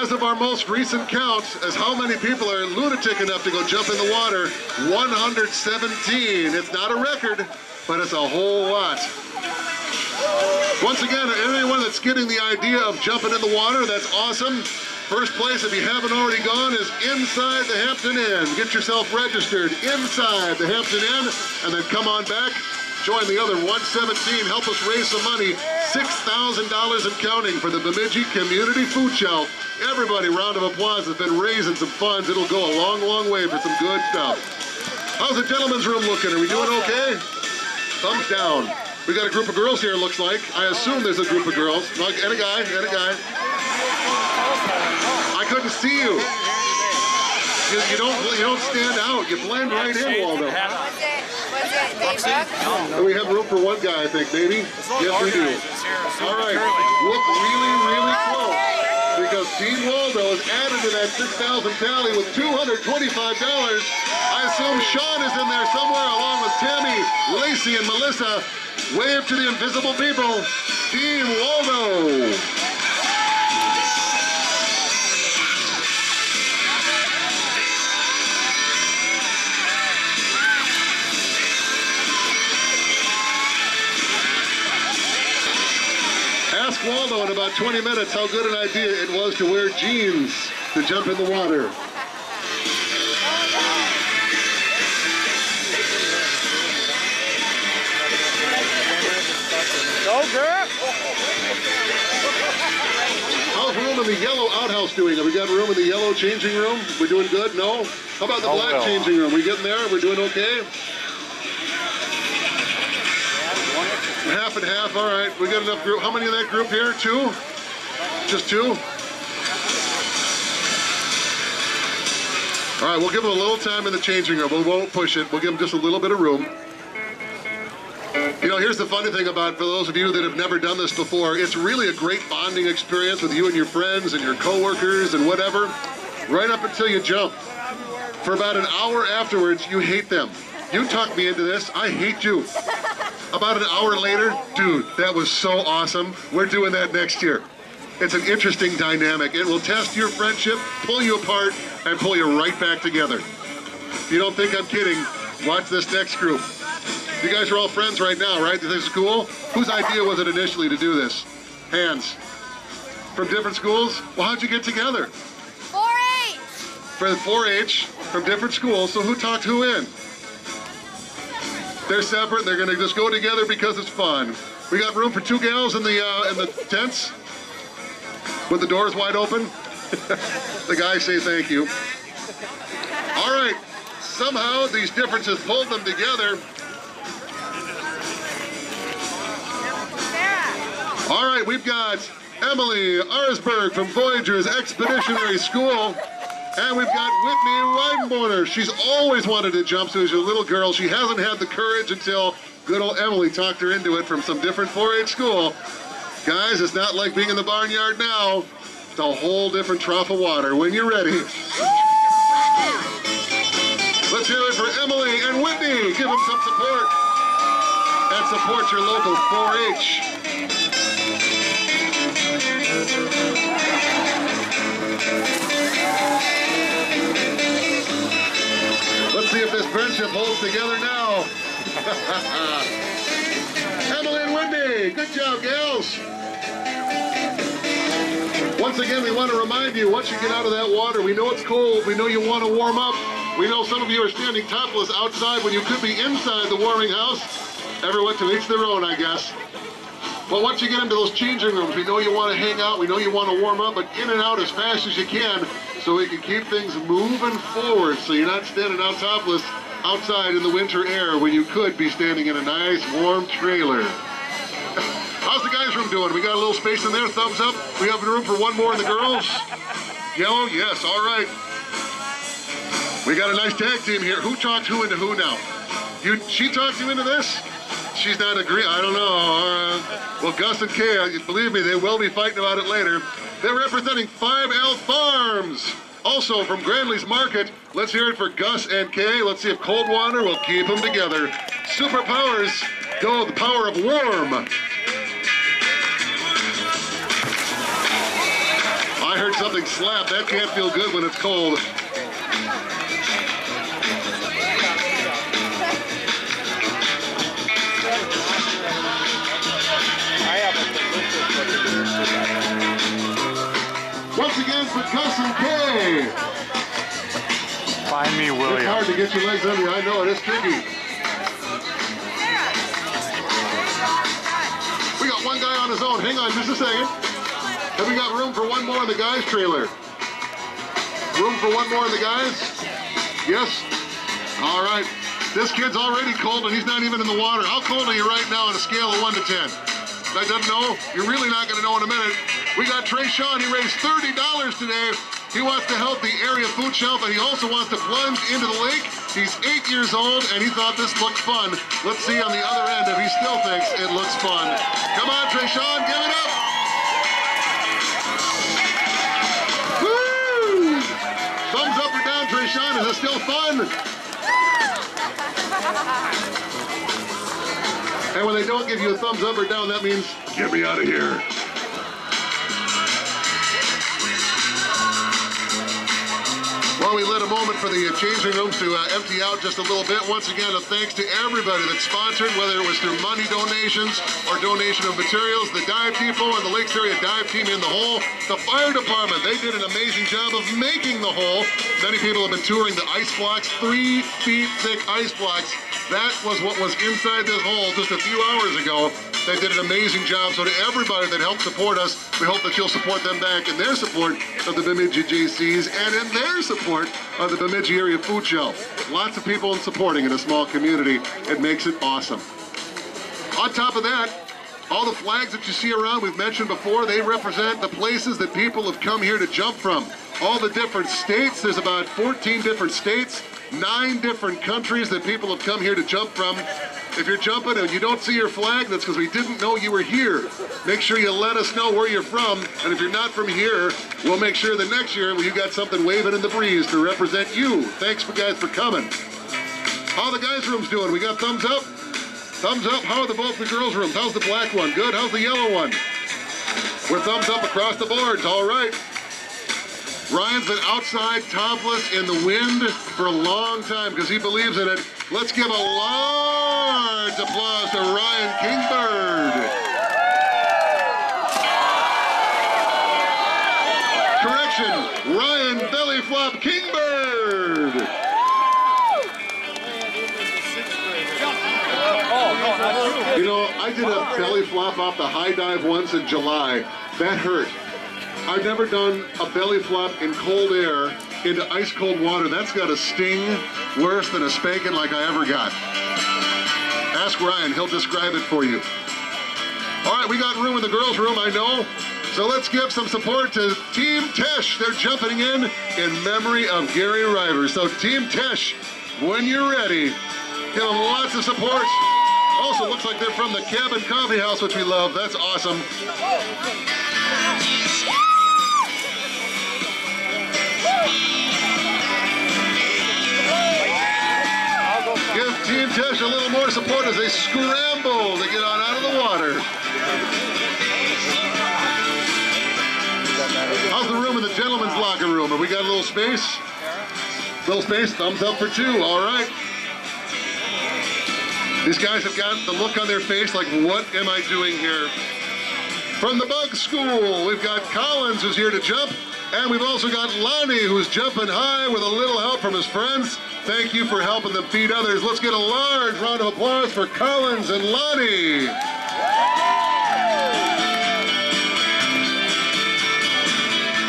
As of our most recent count, as how many people are lunatic enough to go jump in the water? 117. It's not a record, but it's a whole lot. Once again, anyone that's getting the idea of jumping in the water, that's awesome. First place, if you haven't already gone, is inside the Hampton Inn. Get yourself registered inside the Hampton Inn, and then come on back. Join the other 117. Help us raise some money. $6,000 and counting for the Bemidji Community Food Shelf. Everybody, round of applause, has been raising some funds. It'll go a long, long way for some good stuff. How's the gentleman's room looking? Are we doing okay? Thumbs down. We got a group of girls here, looks like. I assume there's a group of girls. And a guy, and a guy. I couldn't see you. You don't stand out. You blend right in, Waldo. And we have room for one guy, I think, maybe? Yes, we do. All right. Look really, really close. Because Team Waldo is added to that 6,000 tally with $225. I assume Sean is in there somewhere along with Tammy, Lacey, and Melissa. Wave to the invisible people. Team Waldo. Ask Waldo in about 20 minutes how good an idea it was to wear jeans to jump in the water. Go, girl! How's room in the yellow outhouse doing? Have we got room in the yellow changing room? We're doing good? No? How about the black changing room? We getting there? We're doing okay? Half and half, all right. We got enough group. How many in that group here? Two? Just two? All right, we'll give them a little time in the changing room. We won't push it. We'll give them just a little bit of room. You know, here's the funny thing about, for those of you that have never done this before, it's really a great bonding experience with you and your friends and your coworkers and whatever, right up until you jump. For about an hour afterwards, you hate them. You talked me into this. I hate you. About an hour later, dude, that was so awesome. We're doing that next year. It's an interesting dynamic. It will test your friendship, pull you apart, and pull you right back together. If you don't think I'm kidding, watch this next group. You guys are all friends right now, right? This is cool. Whose idea was it initially to do this? Hands. From different schools? Well, how'd you get together? 4-H. For the 4-H, from different schools. So who talked who in? They're separate. They're gonna just go together because it's fun. We got room for two gals in the tents with the doors wide open. The guys say thank you. All right. Somehow these differences pulled them together. All right, we've got Emily Arsberg from Voyager's Expeditionary School. And we've got Whitney Weidenborner. She's always wanted to jump since she was a little girl. She hasn't had the courage until good old Emily talked her into it from some different 4-H school. Guys, it's not like being in the barnyard now. It's a whole different trough of water when you're ready. Let's hear it for Emily and Whitney. Give them some support. And support your local 4-H. Let's see if this friendship holds together now. Hey, good job, gals. Once again, we want to remind you, once you get out of that water, we know it's cold, we know you want to warm up. We know some of you are standing topless outside when you could be inside the warming house. Everyone to each their own, I guess. But once you get into those changing rooms, we know you want to hang out, we know you want to warm up, but in and out as fast as you can so we can keep things moving forward so you're not standing out topless outside in the winter air when you could be standing in a nice warm trailer. How's the guys' room doing? We got a little space in there, thumbs up. We have room for one more in the girls. Yellow, yes, all right. We got a nice tag team here. Who talked who into who now? She talked you into this? She's not agreeing, I don't know. Well, Gus and Kay, believe me, they will be fighting about it later. They're representing 5L Farms. Also from Granley's Market, let's hear it for Gus and Kay. Let's see if cold water will keep them together. Superpowers go the power of warm. I heard something slap. That can't feel good when it's cold. Once again for Gus and Kay. Find me, William. It's hard to get your legs under you. I know, it is tricky. We got one guy on his own. Hang on just a second. Have we got room for one more in the guys' trailer? Room for one more in the guys? Yes? All right. This kid's already cold and he's not even in the water. How cold are you right now on a scale of 1 to 10? That doesn't know? You're really not going to know in a minute. We got Trey Sean. He raised $30 today. He wants to help the area food shelf, and he also wants to plunge into the lake. He's 8 years old, and he thought this looked fun. Let's see on the other end if he still thinks it looks fun. Come on, Trey Sean, give it up. Woo! Thumbs up or down, Trey Sean. Is it still fun? And when they don't give you a thumbs up or down, that means, get me out of here. Well, we let a moment for the changing rooms to empty out just a little bit. Once again, a thanks to everybody that sponsored, whether it was through money donations or donation of materials, the dive people and the Lakes Area dive team in the hole, the fire department, they did an amazing job of making the hole. Many people have been touring the ice blocks, 3 feet thick ice blocks. That was what was inside this hole just a few hours ago. They did an amazing job. So to everybody that helped support us, we hope that you'll support them back in their support of the Bemidji JCs and in their support of the Bemidji Area Food Shelf. Lots of people supporting in a small community. It makes it awesome. On top of that, all the flags that you see around, we've mentioned before, they represent the places that people have come here to jump from. All the different states, there's about 14 different states, 9 different countries that people have come here to jump from. If you're jumping and you don't see your flag, that's because we didn't know you were here. Make sure you let us know where you're from, and if you're not from here, we'll make sure that next year you got something waving in the breeze to represent you. Thanks guys for coming. How are the guys' rooms doing? We got thumbs up? Thumbs up. How are both the girls' rooms? How's the black one? Good. How's the yellow one? We're thumbs up across the boards. All right. Ryan's been outside topless in the wind for a long time because he believes in it. Let's give a large applause to Ryan Kingbird. Correction, Ryan Belly Flop Kingbird. You know, I did a belly flop off the high dive once in July. That hurt. I've never done a belly flop in cold air into ice cold water. That's got a sting worse than a spanking like I ever got. Ask Ryan, he'll describe it for you. All right, we got room in the girls' room, I know. So let's give some support to Team Tesh. They're jumping in memory of Gary River. So Team Tesh, when you're ready, give them lots of support. Also looks like they're from the Cabin Coffee House, which we love. That's awesome. Give Team Tesh a little more support as they scramble to get on out of the water. How's the room in the gentleman's locker room? Have we got a little space? Little space, thumbs up for 2, all right. These guys have got the look on their face like, what am I doing here? From the Bug School, we've got Collins who's here to jump, and we've also got Lonnie who's jumping high with a little help from his friends. Thank you for helping them feed others. Let's get a large round of applause for Collins and Lonnie.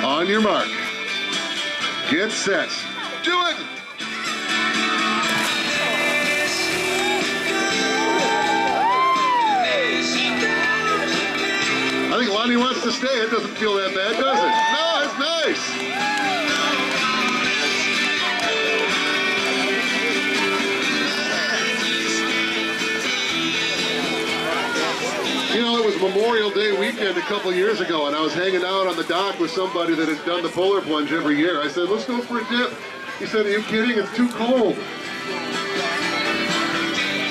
On your mark, get set, do it! I think Lonnie wants to stay. It doesn't feel that bad, does it? No, it's nice. You know, it was Memorial Day weekend a couple years ago, and I was hanging out on the dock with somebody that had done the polar plunge every year. I said, let's go for a dip. He said, are you kidding? It's too cold.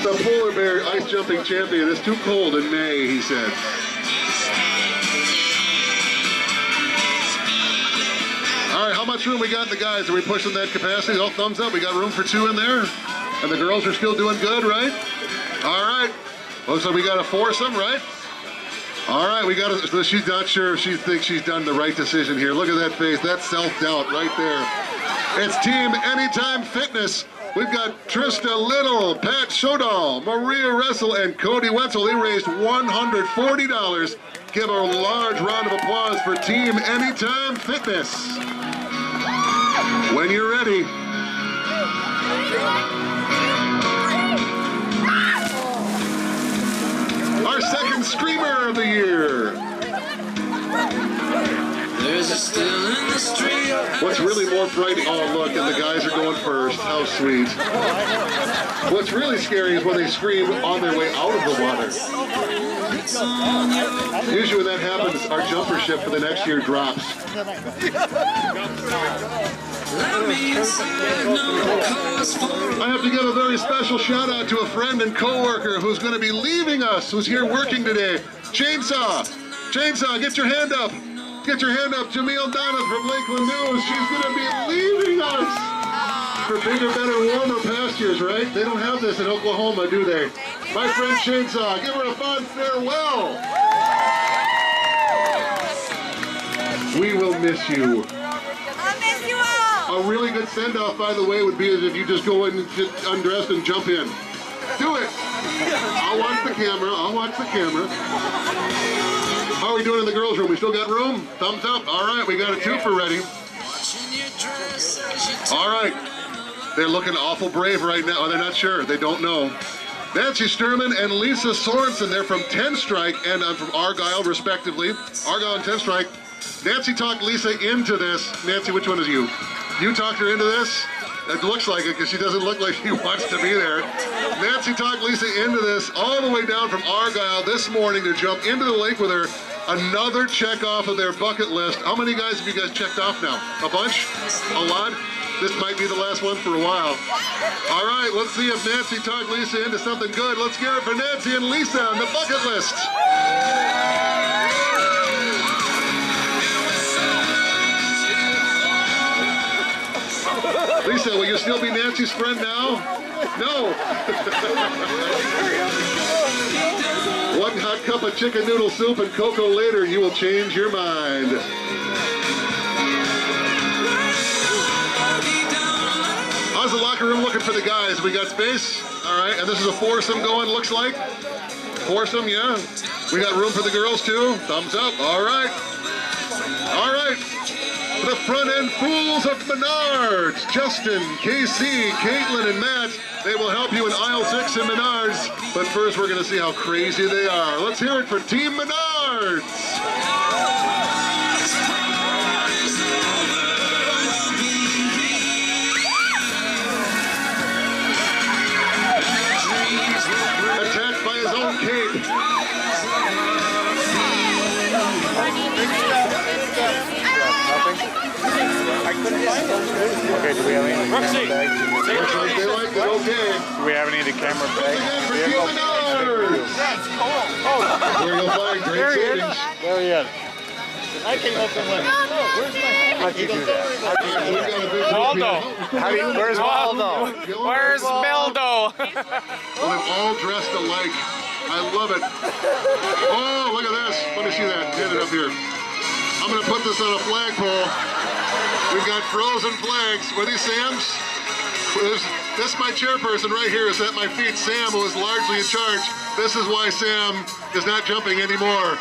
The polar bear ice jumping champion, it's too cold in May, he said. All right, how much room we got in the guys? Are we pushing that capacity? All thumbs up. We got room for 2 in there? And the girls are still doing good, right? All right. Looks like we got a foursome, right? All right, we got a, she's not sure if she thinks she's done the right decision here. Look at that face, that's self-doubt right there. It's Team Anytime Fitness. We've got Trista Little, Pat Shodall, Maria Russell, and Cody Wetzel. They raised $140. Give a large round of applause for Team Anytime Fitness. When you're ready. Our second screamer of the year. What's really more frightening? Oh, look, and the guys are going first. How sweet. What's really scary is when they scream on their way out of the water. Usually when that happens, our jumper ship for the next year drops. I have to give a very special shout out to a friend and co-worker who's going to be leaving us, who's here working today. Chainsaw, get your hand up. Get your hand up. Jamil Donovan from Lakeland News. She's going to be leaving us for bigger, better, warmer pastures, right? They don't have this in Oklahoma, do they? My friend Chainsaw, give her a fond farewell. We will miss you. I'll miss you all. A really good send-off, by the way, would be as if you just go in and get undressed and jump in. Do it. I'll watch the camera. How are we doing in the girls' room? We still got room? Thumbs up. All right, we got a twofer ready. All right. They're looking awful brave right now. Oh, they're not sure. They don't know. Nancy Sturman and Lisa Sorensen. They're from 10 Strike and I'm from Argyle, respectively. Argyle and 10 Strike. Nancy talked Lisa into this. Nancy, which one is you? You talked her into this? It looks like it because she doesn't look like she wants to be there. Nancy talked Lisa into this all the way down from Argyle this morning to jump into the lake with her. Another check off of their bucket list. How many guys have you guys checked off now? A bunch? A lot? This might be the last one for a while. All right, let's see if Nancy talked Lisa into something good. Let's hear it for Nancy and Lisa on the bucket list. Lisa, will you still be Nancy's friend now? No. One hot cup of chicken noodle soup and cocoa later, you will change your mind. How's the locker room looking for the guys? We got space? All right, and this is a foursome going, looks like. Foursome, yeah. We got room for the girls too. Thumbs up, all right. All right. The front end fools of Menards, Justin, KC, Caitlin, and Matt. They will help you in aisle 6 in Menards. But first, we're going to see how crazy they are. Let's hear it for Team Menards. Attacked by his own cape. Okay, do we have any Roxy, camera bags? they like it, okay. Do we have any of the camera bags? That's cool. We're going to find great savings. There he is. I came up and went, oh, where's my hat? How'd you do that? Waldo. Where's Waldo? Where's Beldo? Well, they're all dressed alike. I love it. Oh, look at this. Let me see that. Get it up here. I'm going to put this on a flagpole. We've got frozen flags. Were these Sam's? This my chairperson right here is at my feet. Sam, who is largely in charge. This is why Sam is not jumping anymore.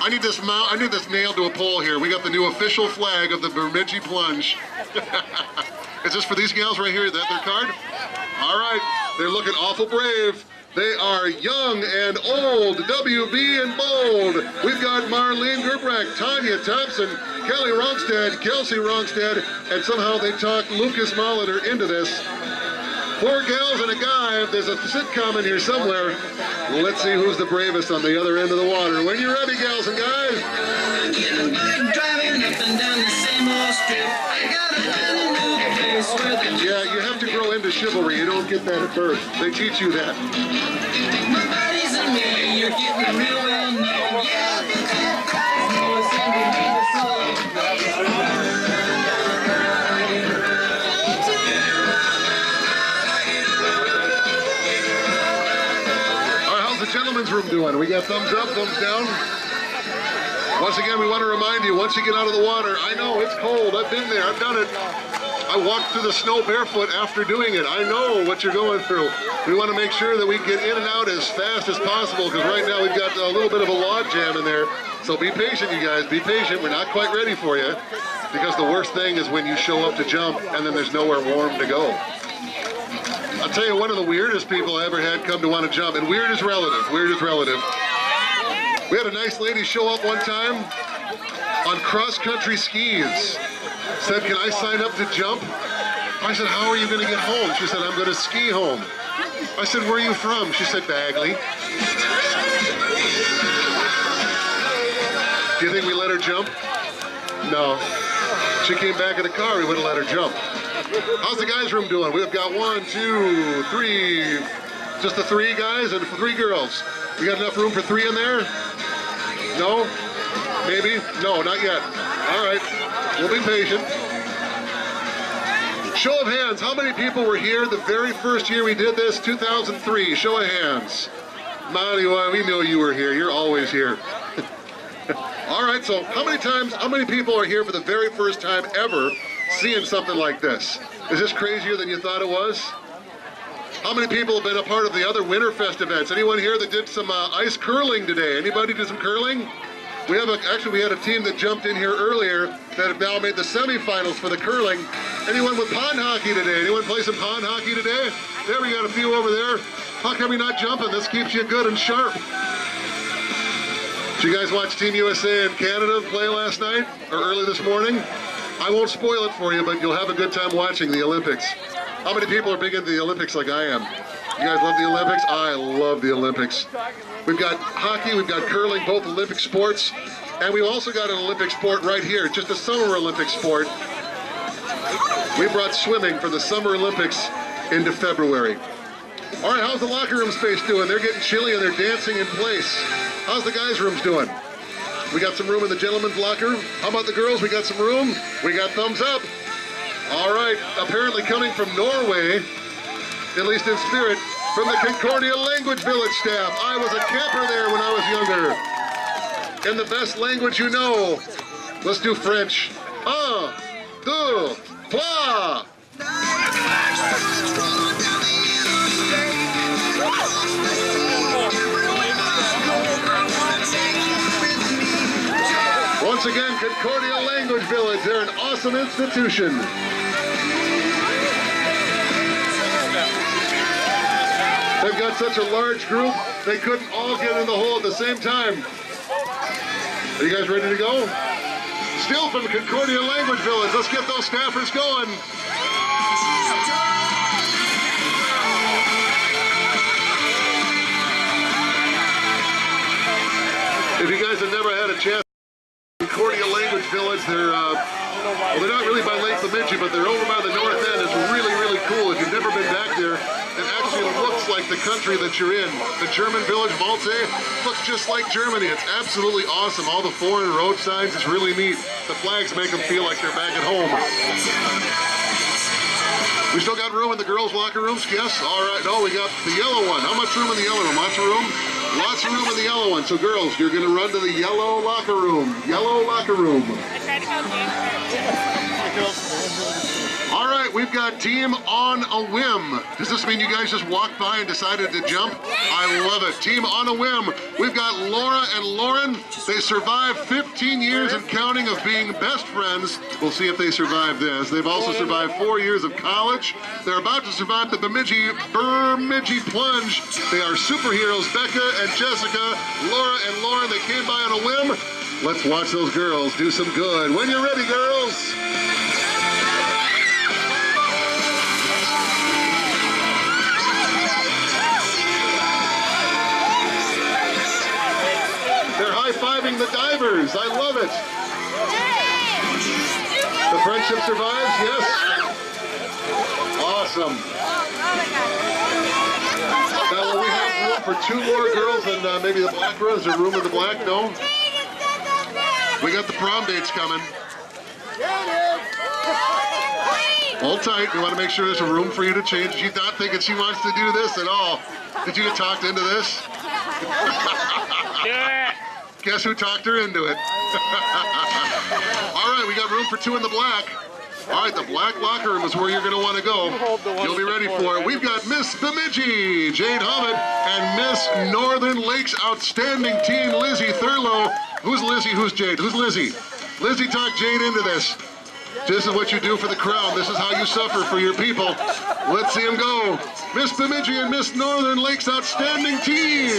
I need this nailed to a pole here. We got the new official flag of the Bemidji Plunge. Is this for these gals right here? Is that their card? All right. They're looking awful brave. They are young and old, WB and bold. We've got Marlene Gerbrack, Tanya Thompson, Kelly Rongstead, Kelsey Rongstead, and somehow they talked Lucas Molitor into this. 4 gals and a guy. There's a sitcom in here somewhere. Well, let's see who's the bravest on the other end of the water. When you're ready, gals and guys. Yeah, you have to grow into chivalry. You don't get that at birth. They teach you that. Gentlemen's room doing? We got thumbs up, thumbs down. Once again, we want to remind you, once you get out of the water, I know it's cold. I've been there. I've done it. I walked through the snow barefoot after doing it. I know what you're going through. We want to make sure that we get in and out as fast as possible because right now we've got a little bit of a log jam in there. So be patient, you guys. Be patient. We're not quite ready for you because the worst thing is when you show up to jump and then there's nowhere warm to go. I'll tell you, one of the weirdest people I ever had come to want to jump, and weird is relative, weird is relative. We had a nice lady show up one time on cross-country skis. Said, can I sign up to jump? I said, how are you going to get home? She said, I'm going to ski home. I said, where are you from? She said, Bagley. Do you think we let her jump? No. She came back in the car, we wouldn't let her jump. How's the guys' room doing? We've got 1, 2, 3, just the 3 guys and 3 girls. We got enough room for 3 in there? No? Maybe? No, not yet. All right, we'll be patient. Show of hands, how many people were here the very first year we did this, 2003? Show of hands. Mario, we know you were here. You're always here. All right, so how many people are here for the very first time ever seeing something like this? Is this crazier than you thought it was? How many people have been a part of the other Winterfest events? Anyone here that did some ice curling today? Anybody did some curling? We had a team that jumped in here earlier that have now made the semifinals for the curling. Anyone with pond hockey today? Anyone play some pond hockey today? There, we got a few over there. How come you're not jumping? This keeps you good and sharp. Did you guys watch Team USA and Canada play last night or early this morning? I won't spoil it for you, but you'll have a good time watching the Olympics. How many people are big into the Olympics like I am? You guys love the Olympics? I love the Olympics. We've got hockey, we've got curling, both Olympic sports, and we've also got an Olympic sport right here, just a summer Olympic sport. We brought swimming for the Summer Olympics into February. All right, how's the locker room space doing? They're getting chilly and they're dancing in place. How's the guys' rooms doing? We got some room in the gentleman's locker. How about the girls? We got some room. We got thumbs up. All right, apparently coming from Norway, at least in spirit, from the Concordia Language Village staff. I was a camper there when I was younger. In the best language you know. Let's do French. 1, 2, 3. Once again, Concordia Language Village, they're an awesome institution. They've got such a large group, they couldn't all get in the hole at the same time. Are you guys ready to go? Still from Concordia Language Village, let's get those staffers going. If you guys have never had a chance, Concordia Language Village College. They're not really by Lake Bemidji, but they're over by the north end. It's really, really cool. If you've never been back there, it actually looks like the country that you're in. The German village, Waldsee, looks just like Germany. It's absolutely awesome. All the foreign road signs, it's really neat. The flags make them feel like they're back at home. We still got room in the girls' locker rooms? Yes? All right. No, we got the yellow one. How much room in the yellow room? Lots of room? Lots of room in the yellow one. So girls, you're going to run to the yellow locker room. Yellow locker room. I tried to go All right, we've got team on a whim. Does this mean you guys just walked by and decided to jump? I love it. Team on a whim. We've got Laura and Lauren. They survived 15 years and counting of being best friends. We'll see if they survive this. They've also survived 4 years of college. They're about to survive the Bemidji Plunge. They are superheroes, Becca and Jessica. Laura and Lauren, they came by on a whim. Let's watch those girls do some good. When you're ready, girls. They're high-fiving the divers. I love it. The friendship survives, yes? Awesome. Now, will we have room for 2 more girls and maybe the black room? Is there room in the black? No? We got the prom dates coming. Hold tight. We want to make sure there's a room for you to change. She's not thinking she wants to do this at all. Did you get talked into this? Do it. Guess who talked her into it? All right, we got room for 2 in the black. All right, the black locker room is where you're going to want to go. You'll be ready for it. We've got Miss Bemidji, Jade Hummett, and Miss Northern Lakes outstanding teen, Lizzie Thurlow. Who's Lizzie? Who's Jade? Who's Lizzie? Lizzie talked Jade into this. This is what you do for the crown. This is how you suffer for your people. Let's see them go. Miss Bemidji and Miss Northern Lakes outstanding team.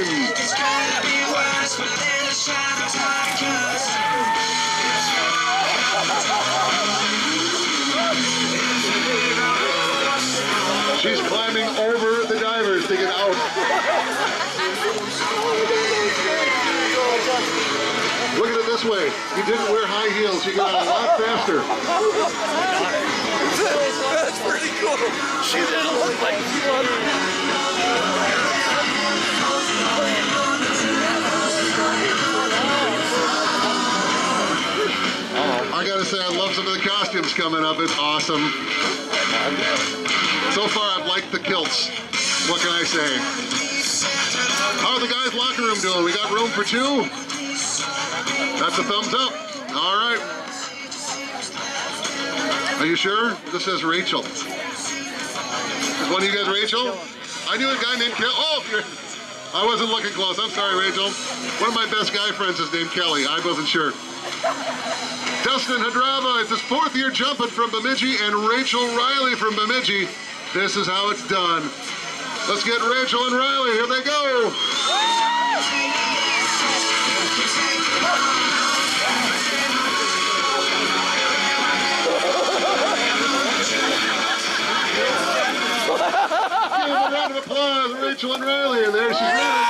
She's climbing over the divers to get out. Look at it this way. You didn't wear high heels. You got out a lot faster. That's pretty cool. She didn't look like she I gotta say, I love some of the costumes coming up. It's awesome. So far, I've liked the kilts. What can I say? How are the guys' locker room doing? We got room for 2? That's a thumbs up. All right. Are you sure? This says Rachel. Is one of you guys Rachel? I knew a guy named Kelly. Oh, I wasn't looking close. I'm sorry, Rachel. One of my best guy friends is named Kelly. I wasn't sure. Dustin Hadrava is his 4th year jumping from Bemidji, and Rachel Riley from Bemidji. This is how it's done. Let's get Rachel and Riley. Here they go. Give them a round of applause, Rachel and Riley. And there she's running.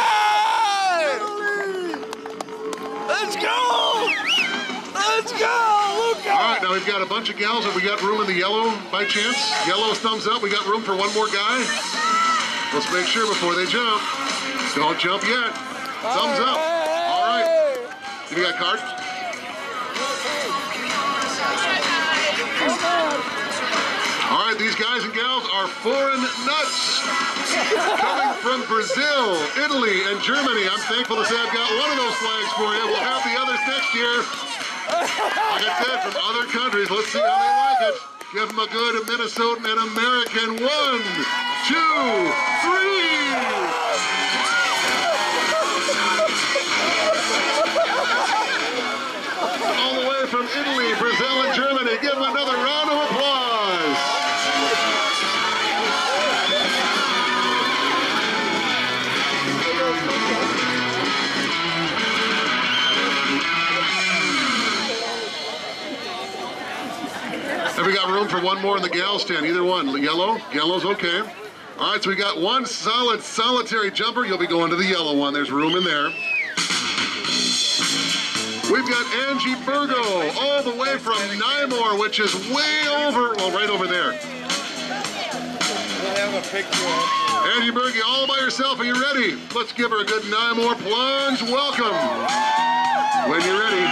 Let's go! Let's go! Luca! All right, now we've got a bunch of gals. Have we got room in the yellow by chance? Yellow's thumbs up. We got room for 1 more guy. Let's make sure before they jump. Don't jump yet. Thumbs up. All right. You got cards? All right, these guys and gals are foreign nuts. Coming from Brazil, Italy, and Germany. I'm thankful to say I've got one of those flags for you. We'll have the others next year. Like I said, from other countries. Let's see how they like it. Give them a good Minnesotan and American. 1, 2, 3. All the way from Italy, Brazil, and Germany. Give them another round of applause. Have we got room for 1 more in the gal stand? Either one. Yellow? Yellow's okay. All right, so we got 1 solitary jumper. You'll be going to the yellow one. There's room in there. We've got Angie Burgo all the way from Nymore, which is way over, well, right over there. We'll have a picture. Angie Burgo all by herself. Are you ready? Let's give her a good Nymore plunge. Welcome. When you're ready.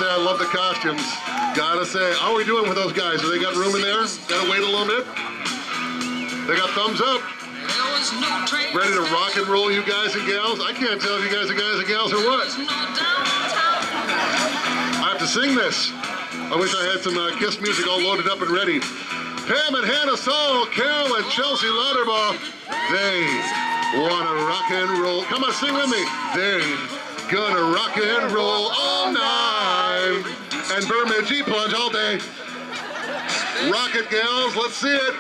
I love the costumes. Gotta say, how are we doing with those guys? Have they got room in there? Gotta wait a little bit. They got thumbs up. Ready to rock and roll, you guys and gals? I can't tell if you guys are guys and gals or what. I have to sing this. I wish I had some Kiss music all loaded up and ready. Pam and Hannah Saul, Carol and Chelsea Lauderbaugh, they wanna rock and roll. Come on, sing with me. They gonna rock and roll all night. And Bemidji plunge all day. Rock it, gals, let's see it.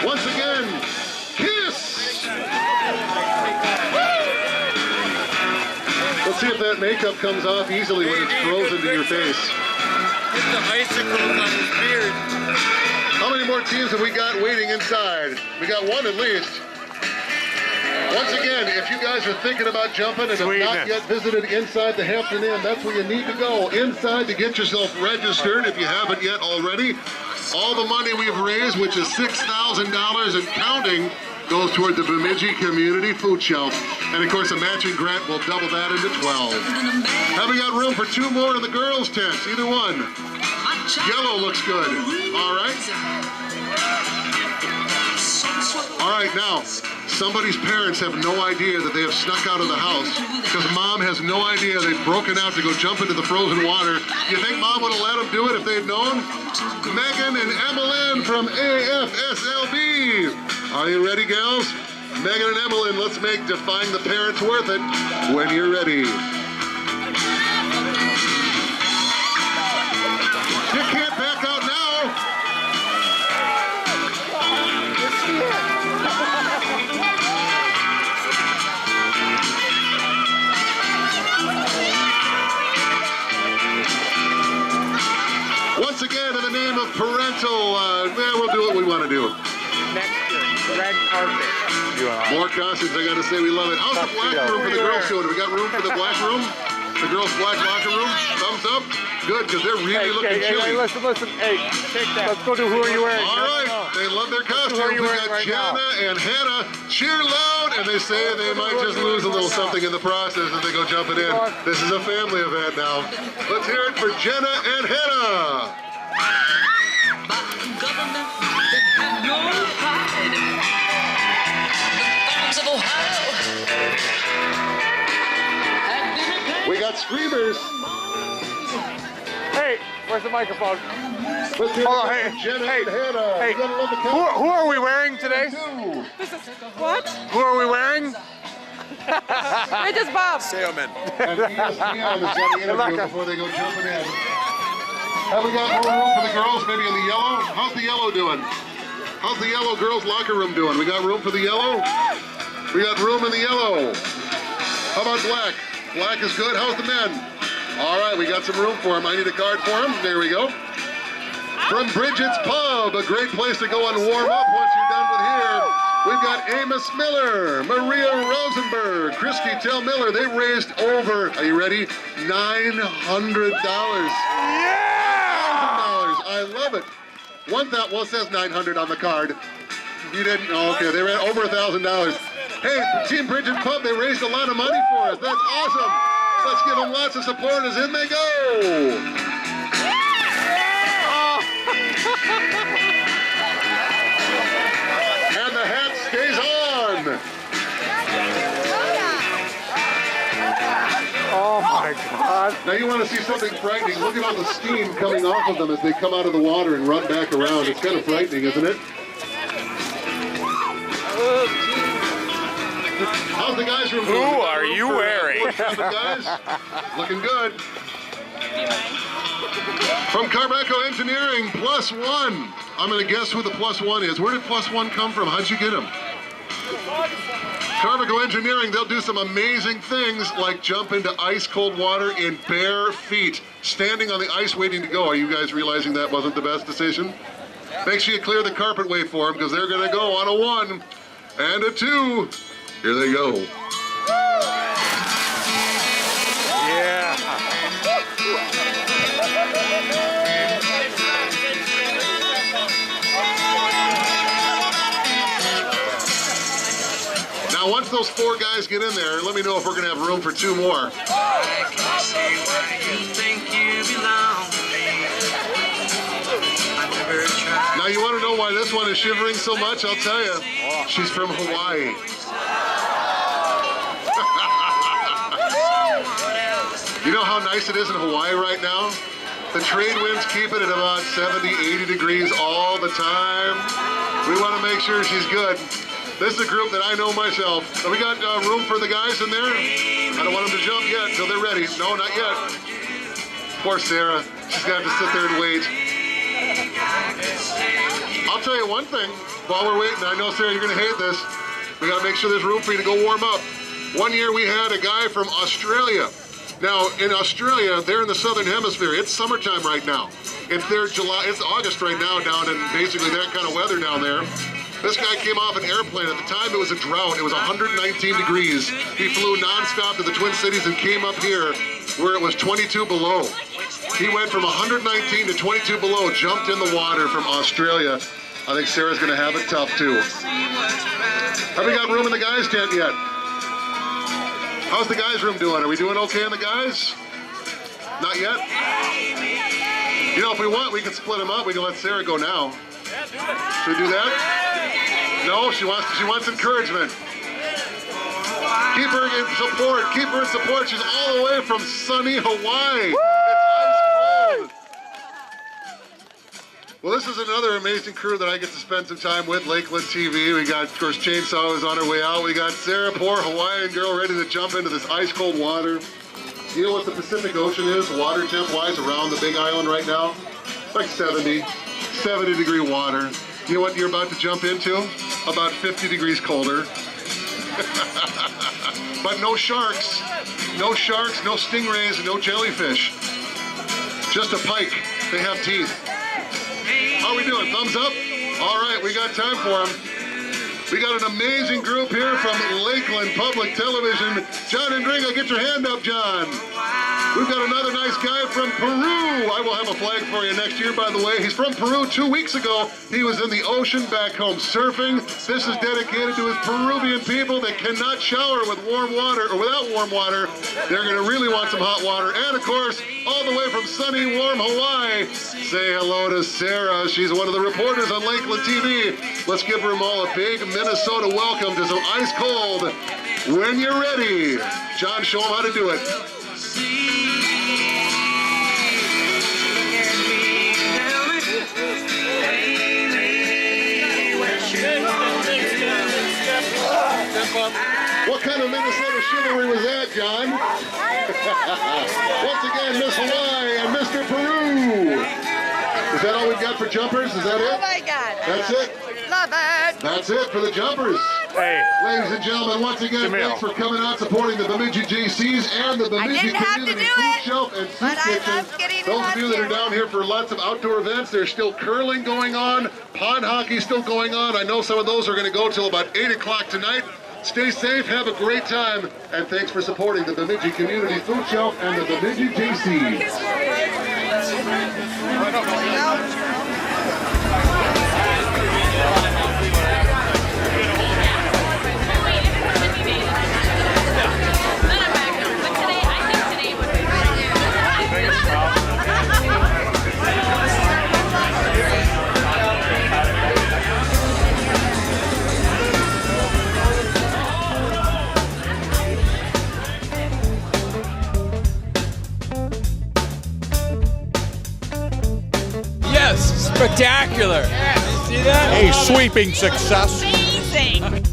Once again, Kiss. Let's see if that makeup comes off easily when it's frozen to your face. Get the icicles on his beard. How many more teams have we got waiting inside? We got one at least. Once again, if you guys are thinking about jumping and have not yet visited inside the Hampton Inn, that's where you need to go. Inside to get yourself registered if you haven't yet already. All the money we've raised, which is $6,000 and counting, goes toward the Bemidji Community Food Shelf. And of course, a matching grant will double that into 12. Have we got room for 2 more in the girls' tents? Either one. Yellow looks good. All right. All right, now, somebody's parents have no idea that they have snuck out of the house because mom has no idea they've broken out to go jump into the frozen water. You think mom would have let them do it if they'd known? Megan and Emmeline from AFSLB. Are you ready, gals? Megan and Emmeline, let's make Defying the Parents worth it when you're ready. You can't back out now. Once again, in the name of parental, we'll do what we want to do. Next year, red carpet. More costumes, I gotta say, we love it. How's the black room for the girls doing? We got room for the black room? The girls' black locker room? Thumbs up? Good, because they're really looking chilly. Hey, listen. Hey, take that. Let's go to Who Are You Wearing? All right, they love their costumes. We got Jana and Hannah cheer loud, and they say they might just lose a little something in the process if they go jumping in. This is a family event now. Let's hear it for Jenna and Hannah. We got screamers. Hey, where's the microphone? Let's hear Hold on, it for Jenna and Hannah. Hey, You gotta love the who are we wearing today? What? Who are we wearing? It is Bob. Sailman. And ESPN has got an interview before they go jumping in. Have we got more room for the girls, maybe in the yellow? How's the yellow doing? How's the yellow girls' locker room doing? We got room for the yellow? We got room in the yellow. How about black? Black is good. How's the men? All right, we got some room for them. I need a card for them. There we go. From Bridget's Pub, a great place to go and warm up once you're done with here. We've got Amos Miller, Maria Rosenberg, Christy Tell Miller. They raised over, are you ready? $900. $1,000. I love it. Well, it says 900 on the card. You didn't? Oh, okay, they ran over $1,000. Hey, Team Bridget Pub, they raised a lot of money for us. That's awesome. Let's give them lots of support as in they go. And the hat stays on. Oh my God. Now you want to see something frightening. Look at all the steam coming off of them as they come out of the water and run back around. It's kind of frightening, isn't it? How's the guys' room? Who are you wearing? Guys, looking good. From Carbeco Engineering, +1. I'm going to guess who the +1 is. Where did +1 come from? How'd you get him? Carbeco Engineering, they'll do some amazing things like jump into ice cold water in bare feet, standing on the ice waiting to go. Are you guys realizing that wasn't the best decision? Make sure you clear the carpet way for them because they're going to go on a 1 and a 2. Here they go. Yeah. Now, once those 4 guys get in there, let me know if we're going to have room for 2 more. Now, you want to know why this one is shivering so much? I'll tell you. She's from Hawaii. You know how nice it is in Hawaii right now? The trade winds keep it at about 70, 80 degrees all the time. We want to make sure she's good. This is a group that I know myself. Have we got room for the guys in there? I don't want them to jump yet until they're ready. No, not yet. Poor Sarah. She's got to sit there and wait. I'll tell you one thing while we're waiting. I know, Sarah, you're going to hate this. We got to make sure there's room for you to go warm up. One year we had a guy from Australia. Now, in Australia, they're in the southern hemisphere. It's summertime right now. It's August right now down in basically that kind of weather down there. This guy came off an airplane. At the time, it was a drought. It was 119 degrees. He flew nonstop to the Twin Cities and came up here where it was 22 below. He went from 119 to 22 below, jumped in the water from Australia. I think Sarah's going to have it tough, too. Have we got room in the guys' tent yet? How's the guys' room doing? Are we doing okay in the guys? Not yet? You know, if we want, we can split them up. We can let Sarah go now. Should we do that? No, she wants encouragement. Keep her in support. Keep her in support. She's all the way from sunny Hawaii. It's ice cold. Well, this is another amazing crew that I get to spend some time with, Lakeland TV. We got, of course, Chainsaw is on her way out. We got Sarah, poor Hawaiian girl, ready to jump into this ice-cold water. You know what the Pacific Ocean is, water temp-wise, around the Big Island right now? Like 70 degree water. You know what you're about to jump into? About 50 degrees colder. But no sharks, no stingrays, no jellyfish. Just a pike. They have teeth. How are we doing? Thumbs up? All right, we got time for them. We got an amazing group here from Lakeland Public Television. John and Gringo, get your hand up, John. We've got another nice guy from Peru. I will have a flag for you next year, by the way. He's from Peru. 2 weeks ago, he was in the ocean back home surfing. This is dedicated to his Peruvian people that cannot shower with warm water or without warm water. They're going to really want some hot water. And, of course, all the way from sunny, warm Hawaii, say hello to Sarah. She's one of the reporters on Lakeland TV. Let's give them all a big Minnesota welcome to some ice cold. When you're ready, John, show them how to do it. What kind of Minnesota chivalry was that, John? Once again, Miss Hawaii and Mr. Peru. Is that all we've got for jumpers? Is that it? Oh my God. That's it? Love it. That's it for the jumpers. Hey. Ladies and gentlemen, once again, thanks for coming out, supporting the Bemidji JCs and the Bemidji Community Food Shelf and Soup Kitchen. Those of you that are down here for lots of outdoor events, there's still curling going on, pond hockey still going on. I know some of those are going to go till about 8 o'clock tonight. Stay safe, have a great time, and thanks for supporting the Bemidji Community Food Shelf and the Bemidji JCs. Spectacular. You see that? A sweeping success. Amazing.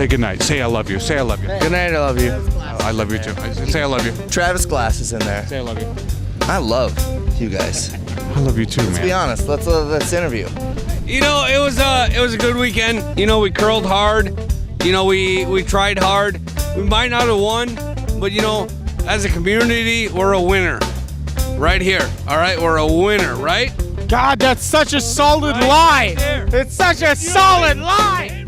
Say goodnight. Say I love you. Say I love you. Good night, I love you. I love you too. Say I love you. Travis Glass is in there. Say I love you. I love you guys. I love you too, man. Let's be honest. Let's interview. You know, it was a good weekend. You know, we curled hard. You know, we tried hard. We might not have won, but you know, as a community, we're a winner. Right here. All right, we're a winner, right? God, that's such a solid lie. It's such a solid lie.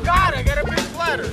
God, I got a big bladder.